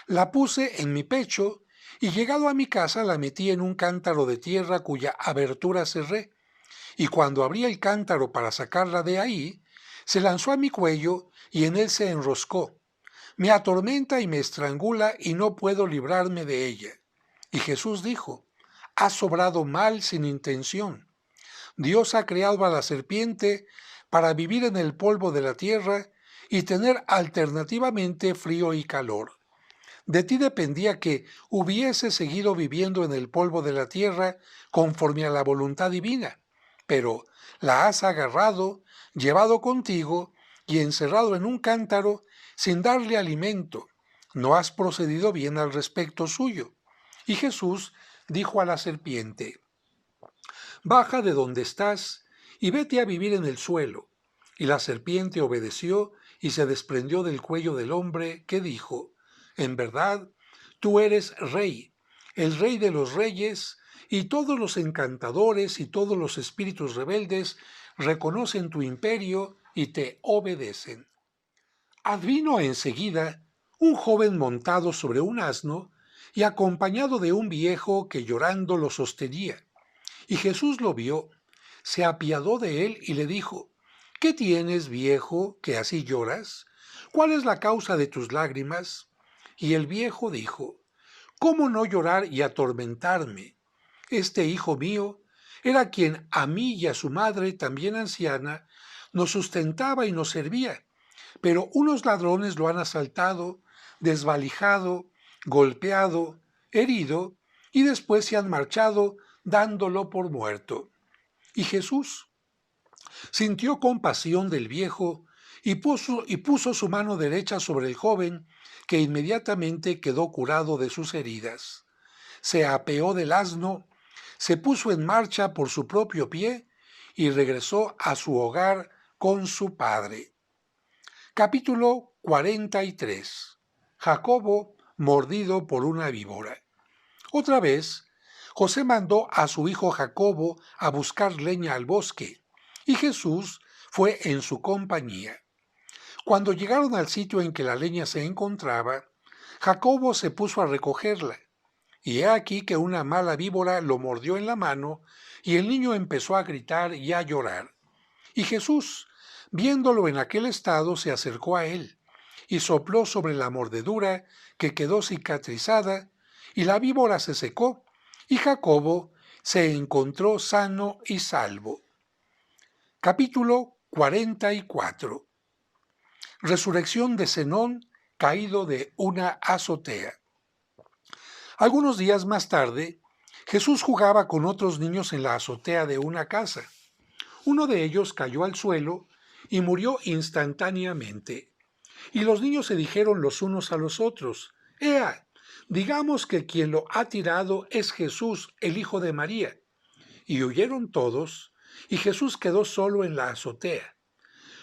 La puse en mi pecho y llegado a mi casa la metí en un cántaro de tierra cuya abertura cerré. Y cuando abrí el cántaro para sacarla de ahí, se lanzó a mi cuello y en él se enroscó. Me atormenta y me estrangula y no puedo librarme de ella. Y Jesús dijo, has obrado mal sin intención. Dios ha creado a la serpiente para vivir en el polvo de la tierra y tener alternativamente frío y calor. De ti dependía que hubiese seguido viviendo en el polvo de la tierra conforme a la voluntad divina, pero la has agarrado, llevado contigo y encerrado en un cántaro sin darle alimento. No has procedido bien al respecto suyo. Y Jesús dijo a la serpiente, baja de donde estás y vete a vivir en el suelo. Y la serpiente obedeció y se desprendió del cuello del hombre, que dijo, en verdad, tú eres rey, el rey de los reyes, y todos los encantadores y todos los espíritus rebeldes reconocen tu imperio y te obedecen. Advino enseguida un joven montado sobre un asno y acompañado de un viejo que llorando lo sostenía. Y Jesús lo vio, se apiadó de él y le dijo, ¿qué tienes, viejo, que así lloras? ¿Cuál es la causa de tus lágrimas? Y el viejo dijo, ¿cómo no llorar y atormentarme? Este hijo mío era quien a mí y a su madre, también anciana, nos sustentaba y nos servía. Pero unos ladrones lo han asaltado, desvalijado, golpeado, herido, y después se han marchado dándolo por muerto. Y Jesús sintió compasión del viejo y puso su mano derecha sobre el joven, que inmediatamente quedó curado de sus heridas. Se apeó del asno, se puso en marcha por su propio pie y regresó a su hogar con su padre. Capítulo 43. Jacobo mordido por una víbora. Otra vez, José mandó a su hijo Jacobo a buscar leña al bosque, y Jesús fue en su compañía. Cuando llegaron al sitio en que la leña se encontraba, Jacobo se puso a recogerla, y he aquí que una mala víbora lo mordió en la mano, y el niño empezó a gritar y a llorar. Y Jesús, viéndolo en aquel estado, se acercó a él, y sopló sobre la mordedura, que quedó cicatrizada, y la víbora se secó, y Jacobo se encontró sano y salvo. Capítulo 44. Resurrección de Zenón, caído de una azotea. Algunos días más tarde, Jesús jugaba con otros niños en la azotea de una casa. Uno de ellos cayó al suelo y murió instantáneamente. Y los niños se dijeron los unos a los otros: «Ea, digamos que quien lo ha tirado es Jesús, el hijo de María». Y huyeron todos, y Jesús quedó solo en la azotea.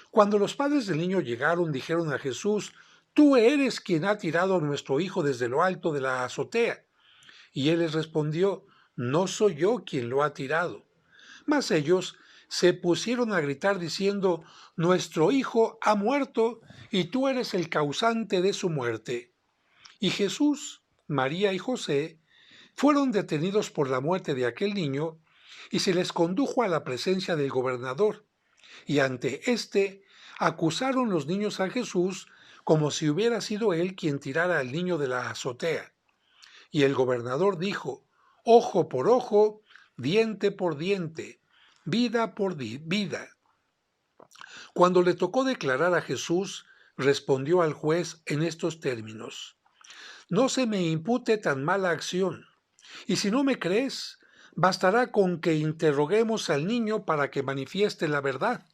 Cuando los padres del niño llegaron, dijeron a Jesús: «Tú eres quien ha tirado a nuestro hijo desde lo alto de la azotea». Y él les respondió: «No soy yo quien lo ha tirado». Mas ellos se pusieron a gritar diciendo: «Nuestro hijo ha muerto, y tú eres el causante de su muerte». Y Jesús, María y José fueron detenidos por la muerte de aquel niño, y se les condujo a la presencia del gobernador. Y ante éste acusaron los niños a Jesús como si hubiera sido él quien tirara al niño de la azotea. Y el gobernador dijo: «Ojo por ojo, diente por diente, vida por vida». Cuando le tocó declarar a Jesús, respondió al juez en estos términos: «No se me impute tan mala acción, y si no me crees, bastará con que interroguemos al niño para que manifieste la verdad.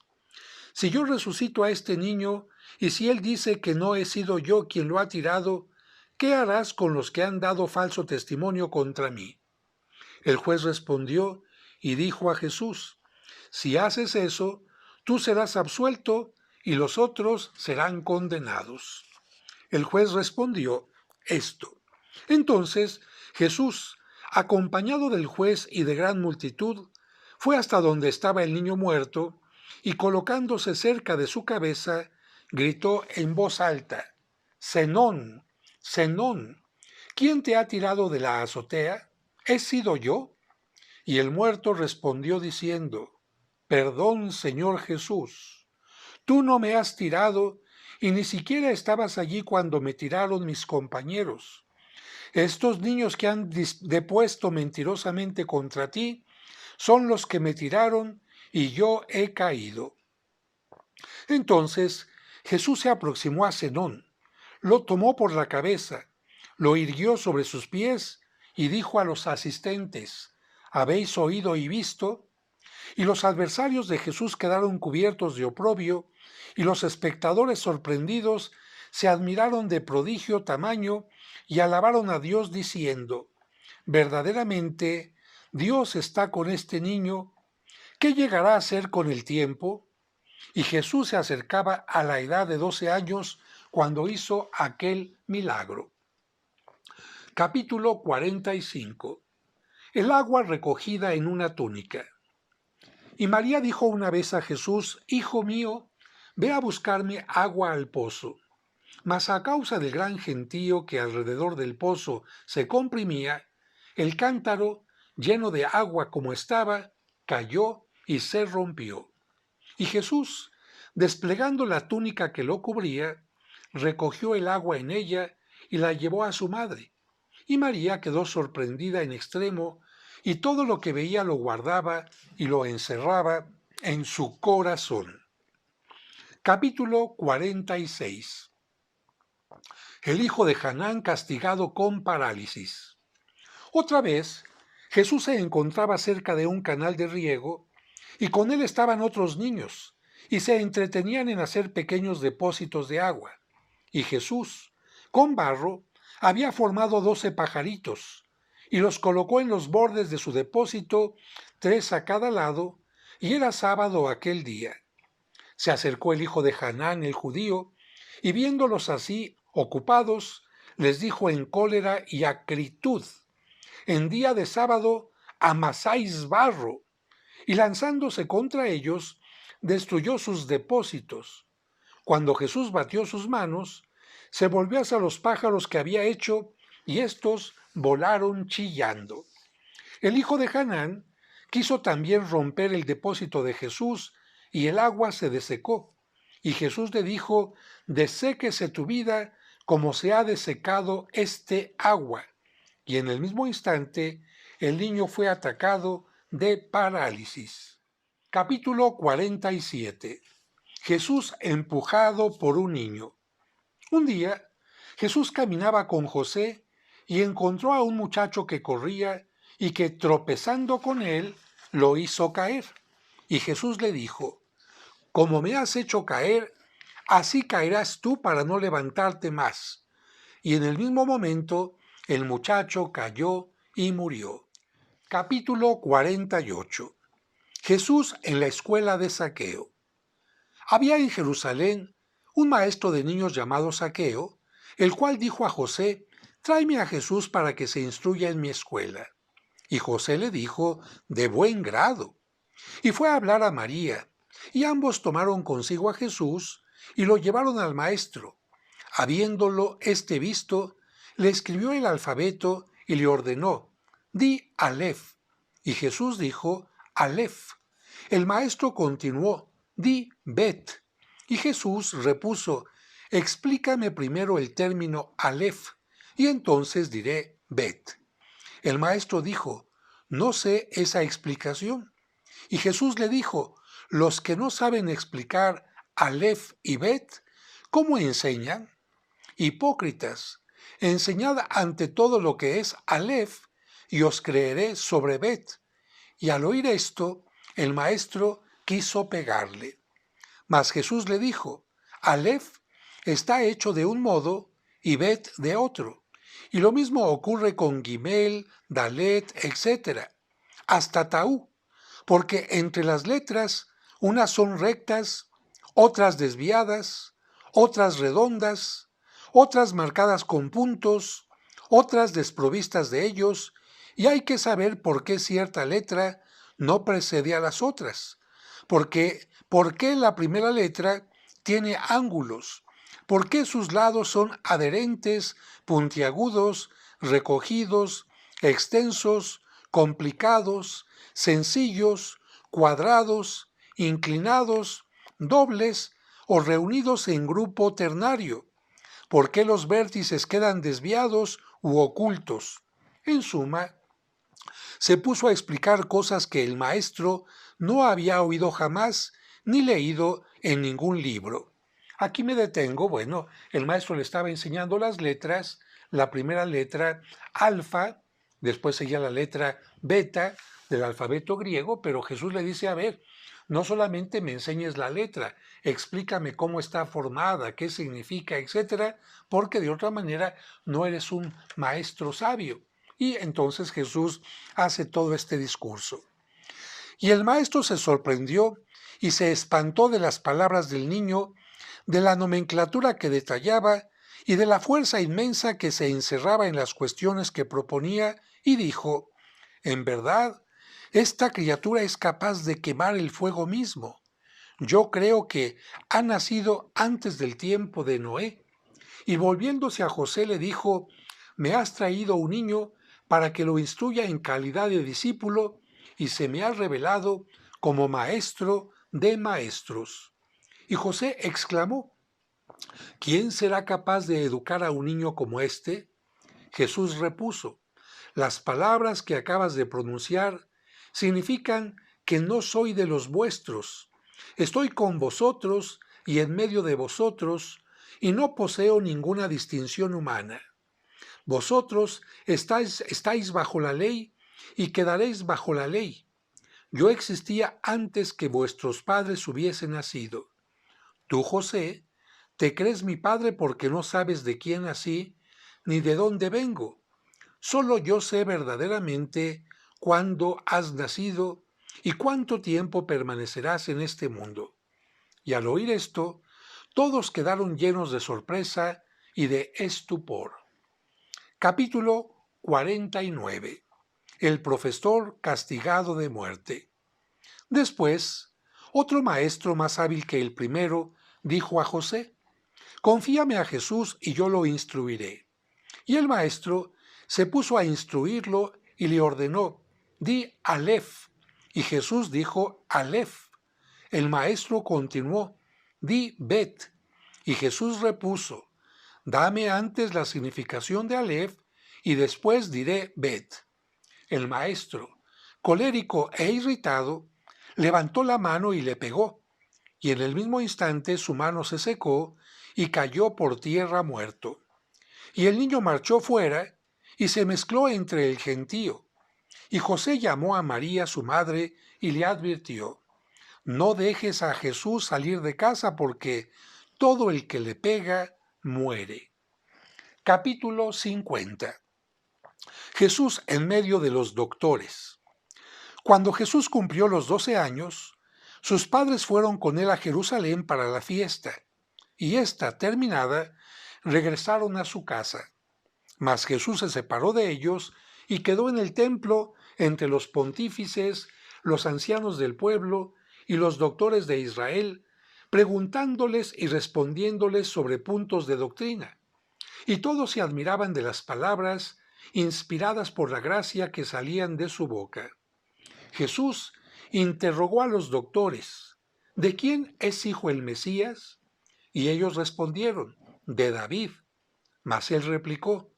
Si yo resucito a este niño, y si él dice que no he sido yo quien lo ha tirado, ¿qué harás con los que han dado falso testimonio contra mí?». El juez respondió y dijo a Jesús: «Si haces eso, tú serás absuelto y los otros serán condenados». El juez respondió esto. Entonces Jesús, acompañado del juez y de gran multitud, fue hasta donde estaba el niño muerto, y colocándose cerca de su cabeza, gritó en voz alta: «Zenón, Zenón, ¿quién te ha tirado de la azotea? ¿He sido yo?». Y el muerto respondió diciendo: «Perdón, Señor Jesús, tú no me has tirado, y ni siquiera estabas allí cuando me tiraron mis compañeros. Estos niños que han depuesto mentirosamente contra ti son los que me tiraron, y yo he caído». Entonces Jesús se aproximó a Zenón, lo tomó por la cabeza, lo irguió sobre sus pies y dijo a los asistentes: «¿Habéis oído y visto?». Y los adversarios de Jesús quedaron cubiertos de oprobio, y los espectadores sorprendidos se admiraron de prodigio tamaño y alabaron a Dios diciendo: «Verdaderamente, Dios está con este niño. ¿Qué llegará a ser con el tiempo?». Y Jesús se acercaba a la edad de 12 años cuando hizo aquel milagro. Capítulo 45. El agua recogida en una túnica. Y María dijo una vez a Jesús: «Hijo mío, ve a buscarme agua al pozo». Mas a causa del gran gentío que alrededor del pozo se comprimía, el cántaro, lleno de agua como estaba, cayó y se rompió. Y Jesús, desplegando la túnica que lo cubría, recogió el agua en ella y la llevó a su madre. Y María quedó sorprendida en extremo, y todo lo que veía lo guardaba y lo encerraba en su corazón. Capítulo 46. El hijo de Hanán castigado con parálisis. Otra vez, Jesús se encontraba cerca de un canal de riego, y con él estaban otros niños, y se entretenían en hacer pequeños depósitos de agua. Y Jesús, con barro, había formado 12 pajaritos, y los colocó en los bordes de su depósito, 3 a cada lado, y era sábado aquel día. Se acercó el hijo de Hanán el judío, y viéndolos así ocupados, les dijo en cólera y acritud: «En día de sábado amasáis barro». Y lanzándose contra ellos, destruyó sus depósitos. Cuando Jesús batió sus manos, se volvió hacia los pájaros que había hecho, y éstos volaron chillando. El hijo de Hanán quiso también romper el depósito de Jesús, y el agua se desecó. Y Jesús le dijo: «Deséquese tu vida como se ha desecado este agua». Y en el mismo instante el niño fue atacado de parálisis. Capítulo 47. Jesús empujado por un niño. Un día, Jesús caminaba con José y encontró a un muchacho que corría y que, tropezando con él, lo hizo caer. Y Jesús le dijo, como me has hecho caer, así caerás tú para no levantarte más. Y en el mismo momento el muchacho cayó y murió. Capítulo 48. Jesús en la escuela de Zaqueo. Había en Jerusalén un maestro de niños llamado Zaqueo, el cual dijo a José, tráeme a Jesús para que se instruya en mi escuela. Y José le dijo, de buen grado. Y fue a hablar a María, y ambos tomaron consigo a Jesús y lo llevaron al maestro. Habiéndolo éste visto, le escribió el alfabeto y le ordenó, di Alef. Y Jesús dijo, Alef. El maestro continuó, di Bet. Y Jesús repuso, explícame primero el término Alef, y entonces diré Bet. El maestro dijo, no sé esa explicación. Y Jesús le dijo, los que no saben explicar Alef y Bet, ¿cómo enseñan? Hipócritas, enseñad ante todo lo que es Alef, y os creeré sobre Bet. Y al oír esto, el maestro quiso pegarle. Mas Jesús le dijo, Alef está hecho de un modo y Bet de otro. Y lo mismo ocurre con Gimel, Dalet, etc., hasta Taú, porque entre las letras unas son rectas, otras desviadas, otras redondas, otras marcadas con puntos, otras desprovistas de ellos, y hay que saber por qué cierta letra no precede a las otras, por qué la primera letra tiene ángulos, por qué sus lados son adherentes, puntiagudos, recogidos, extensos, complicados, sencillos, cuadrados, inclinados, dobles o reunidos en grupo ternario. ¿Por qué los vértices quedan desviados u ocultos? En suma, se puso a explicar cosas que el maestro no había oído jamás ni leído en ningún libro. Aquí me detengo, bueno, el maestro le estaba enseñando las letras, la primera letra alfa, después seguía la letra beta del alfabeto griego, pero Jesús le dice, a ver, no solamente me enseñes la letra, explícame cómo está formada, qué significa, etcétera, porque de otra manera no eres un maestro sabio. Y entonces Jesús hace todo este discurso. Y el maestro se sorprendió y se espantó de las palabras del niño, de la nomenclatura que detallaba y de la fuerza inmensa que se encerraba en las cuestiones que proponía, y dijo, en verdad, esta criatura es capaz de quemar el fuego mismo. Yo creo que ha nacido antes del tiempo de Noé. Y volviéndose a José le dijo, me has traído un niño para que lo instruya en calidad de discípulo, y se me ha revelado como maestro de maestros. Y José exclamó, ¿quién será capaz de educar a un niño como este? Jesús repuso, las palabras que acabas de pronunciar significan que no soy de los vuestros. Estoy con vosotros y en medio de vosotros, y no poseo ninguna distinción humana. Vosotros estáis bajo la ley y quedaréis bajo la ley. Yo existía antes que vuestros padres hubiesen nacido. Tú, José, te crees mi padre porque no sabes de quién nací ni de dónde vengo. Solo yo sé verdaderamente cuándo has nacido y cuánto tiempo permanecerás en este mundo. Y al oír esto, todos quedaron llenos de sorpresa y de estupor. Capítulo 49. El profesor castigado de muerte. Después, otro maestro más hábil que el primero dijo a José, confíame a Jesús y yo lo instruiré. Y el maestro se puso a instruirlo y le ordenó, di Alef. Y Jesús dijo Alef. El maestro continuó, di Bet. Y Jesús repuso, dame antes la significación de Alef y después diré Bet. El maestro, colérico e irritado, levantó la mano y le pegó, y en el mismo instante su mano se secó y cayó por tierra muerto. Y el niño marchó fuera y se mezcló entre el gentío. Y José llamó a María su madre y le advirtió, no dejes a Jesús salir de casa porque todo el que le pega muere. Capítulo 50. Jesús en medio de los doctores. Cuando Jesús cumplió los 12 años, sus padres fueron con él a Jerusalén para la fiesta, y esta terminada, regresaron a su casa. Mas Jesús se separó de ellos y quedó en el templo entre los pontífices, los ancianos del pueblo y los doctores de Israel, preguntándoles y respondiéndoles sobre puntos de doctrina. Y todos se admiraban de las palabras inspiradas por la gracia que salían de su boca. Jesús interrogó a los doctores, ¿de quién es hijo el Mesías? Y ellos respondieron, de David. Mas él replicó,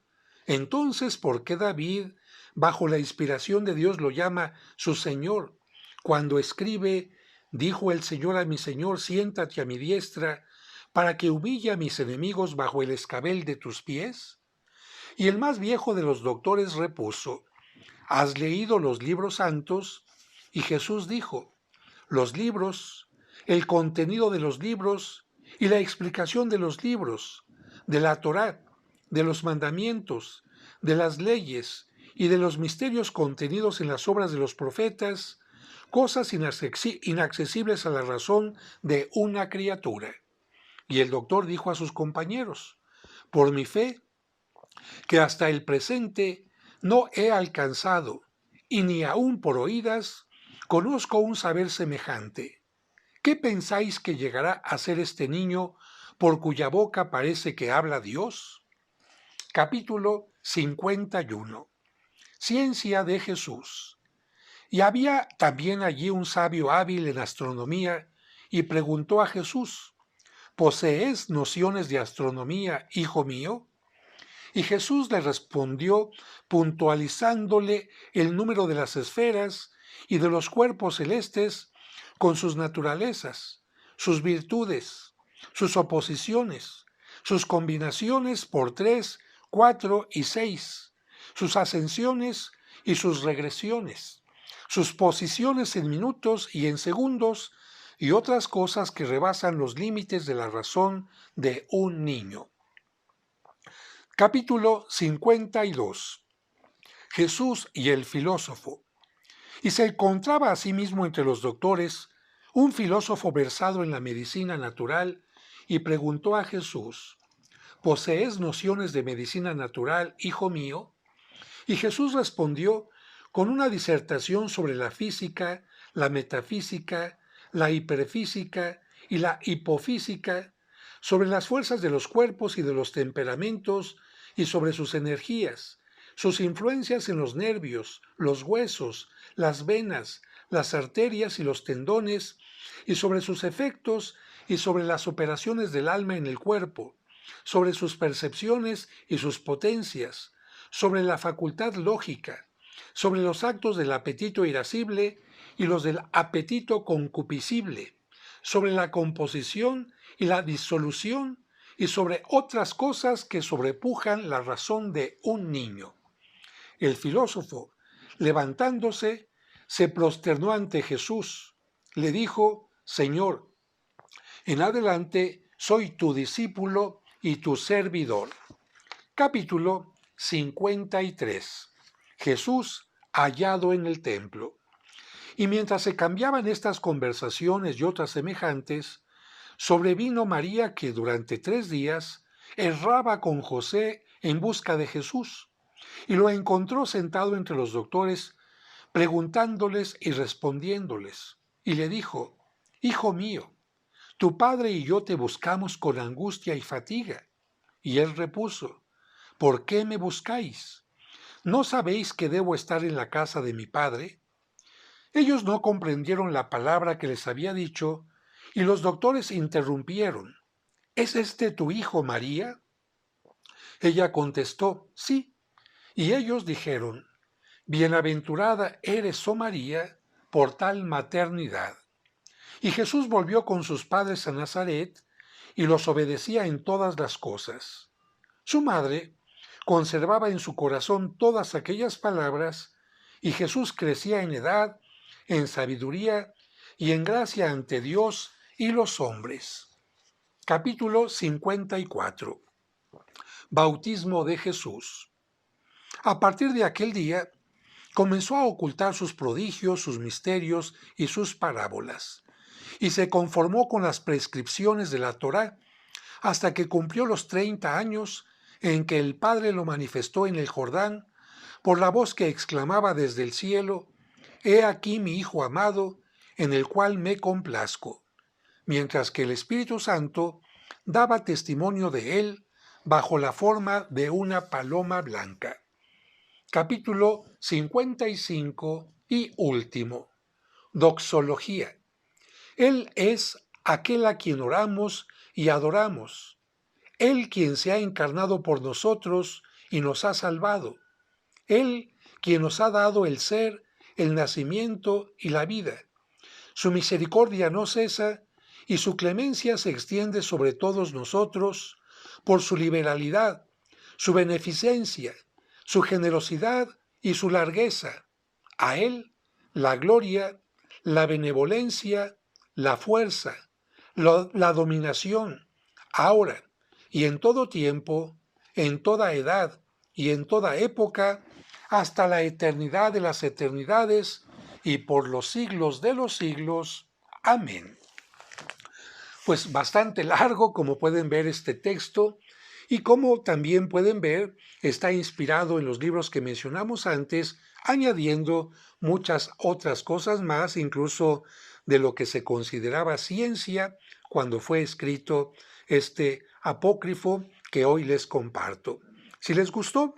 entonces, ¿por qué David, bajo la inspiración de Dios, lo llama su Señor? Cuando escribe, dijo el Señor a mi Señor, siéntate a mi diestra, para que humille a mis enemigos bajo el escabel de tus pies. Y el más viejo de los doctores repuso, ¿has leído los libros santos? Y Jesús dijo, los libros, el contenido de los libros y la explicación de los libros, de la Torá, de los mandamientos, de las leyes y de los misterios contenidos en las obras de los profetas, cosas inaccesibles a la razón de una criatura. Y el doctor dijo a sus compañeros, por mi fe, que hasta el presente no he alcanzado, y ni aun por oídas, conozco un saber semejante. ¿Qué pensáis que llegará a ser este niño por cuya boca parece que habla Dios? Capítulo 51. Ciencia de Jesús. Y había también allí un sabio hábil en astronomía, y preguntó a Jesús, ¿posees nociones de astronomía, hijo mío? Y Jesús le respondió puntualizándole el número de las esferas y de los cuerpos celestes con sus naturalezas, sus virtudes, sus oposiciones, sus combinaciones por 3, 4 y 6, sus ascensiones y sus regresiones, sus posiciones en minutos y en segundos y otras cosas que rebasan los límites de la razón de un niño. Capítulo 52. Jesús y el filósofo. Y se encontraba asimismo entre los doctores un filósofo versado en la medicina natural y preguntó a Jesús, ¿posees nociones de medicina natural, hijo mío? Y Jesús respondió con una disertación sobre la física, la metafísica, la hiperfísica y la hipofísica, sobre las fuerzas de los cuerpos y de los temperamentos y sobre sus energías, sus influencias en los nervios, los huesos, las venas, las arterias y los tendones, y sobre sus efectos y sobre las operaciones del alma en el cuerpo, sobre sus percepciones y sus potencias, sobre la facultad lógica, sobre los actos del apetito irascible y los del apetito concupiscible, sobre la composición y la disolución y sobre otras cosas que sobrepujan la razón de un niño. El filósofo, levantándose, se prosternó ante Jesús. Le dijo, Señor, en adelante soy tu discípulo y tu servidor. Capítulo 53. Jesús hallado en el templo. Y mientras se cambiaban estas conversaciones y otras semejantes, sobrevino María que durante 3 días erraba con José en busca de Jesús, y lo encontró sentado entre los doctores, preguntándoles y respondiéndoles, y le dijo, Hijo mío, tu padre y yo te buscamos con angustia y fatiga. Y él repuso, ¿por qué me buscáis? ¿No sabéis que debo estar en la casa de mi padre? Ellos no comprendieron la palabra que les había dicho, y los doctores interrumpieron. ¿Es este tu hijo María? Ella contestó, sí. Y ellos dijeron, bienaventurada eres, oh María, por tal maternidad. Y Jesús volvió con sus padres a Nazaret, y los obedecía en todas las cosas. Su madre conservaba en su corazón todas aquellas palabras, y Jesús crecía en edad, en sabiduría y en gracia ante Dios y los hombres. Capítulo 54. Bautismo de Jesús. A partir de aquel día, comenzó a ocultar sus prodigios, sus misterios y sus parábolas, y se conformó con las prescripciones de la Torá, hasta que cumplió los 30 años en que el Padre lo manifestó en el Jordán, por la voz que exclamaba desde el cielo: He aquí mi Hijo amado, en el cual me complazco, mientras que el Espíritu Santo daba testimonio de él bajo la forma de una paloma blanca. Capítulo 55 y último. Doxología. Él es aquel a quien oramos y adoramos. Él quien se ha encarnado por nosotros y nos ha salvado. Él quien nos ha dado el ser, el nacimiento y la vida. Su misericordia no cesa y su clemencia se extiende sobre todos nosotros por su liberalidad, su beneficencia, su generosidad y su largueza. A Él la gloria, la benevolencia, la fuerza, la dominación, ahora y en todo tiempo, en toda edad y en toda época, hasta la eternidad de las eternidades y por los siglos de los siglos. Amén. Pues bastante largo, como pueden ver, este texto, y como también pueden ver, está inspirado en los libros que mencionamos antes, añadiendo muchas otras cosas más, incluso de lo que se consideraba ciencia cuando fue escrito este apócrifo que hoy les comparto. Si les gustó,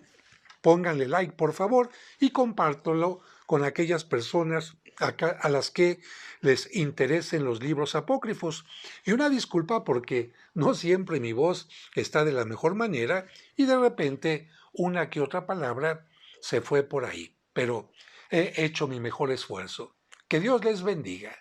pónganle like, por favor, y compártelo con aquellas personas a las que les interesen los libros apócrifos. Y una disculpa porque no siempre mi voz está de la mejor manera y de repente una que otra palabra se fue por ahí, pero he hecho mi mejor esfuerzo. Que Dios les bendiga.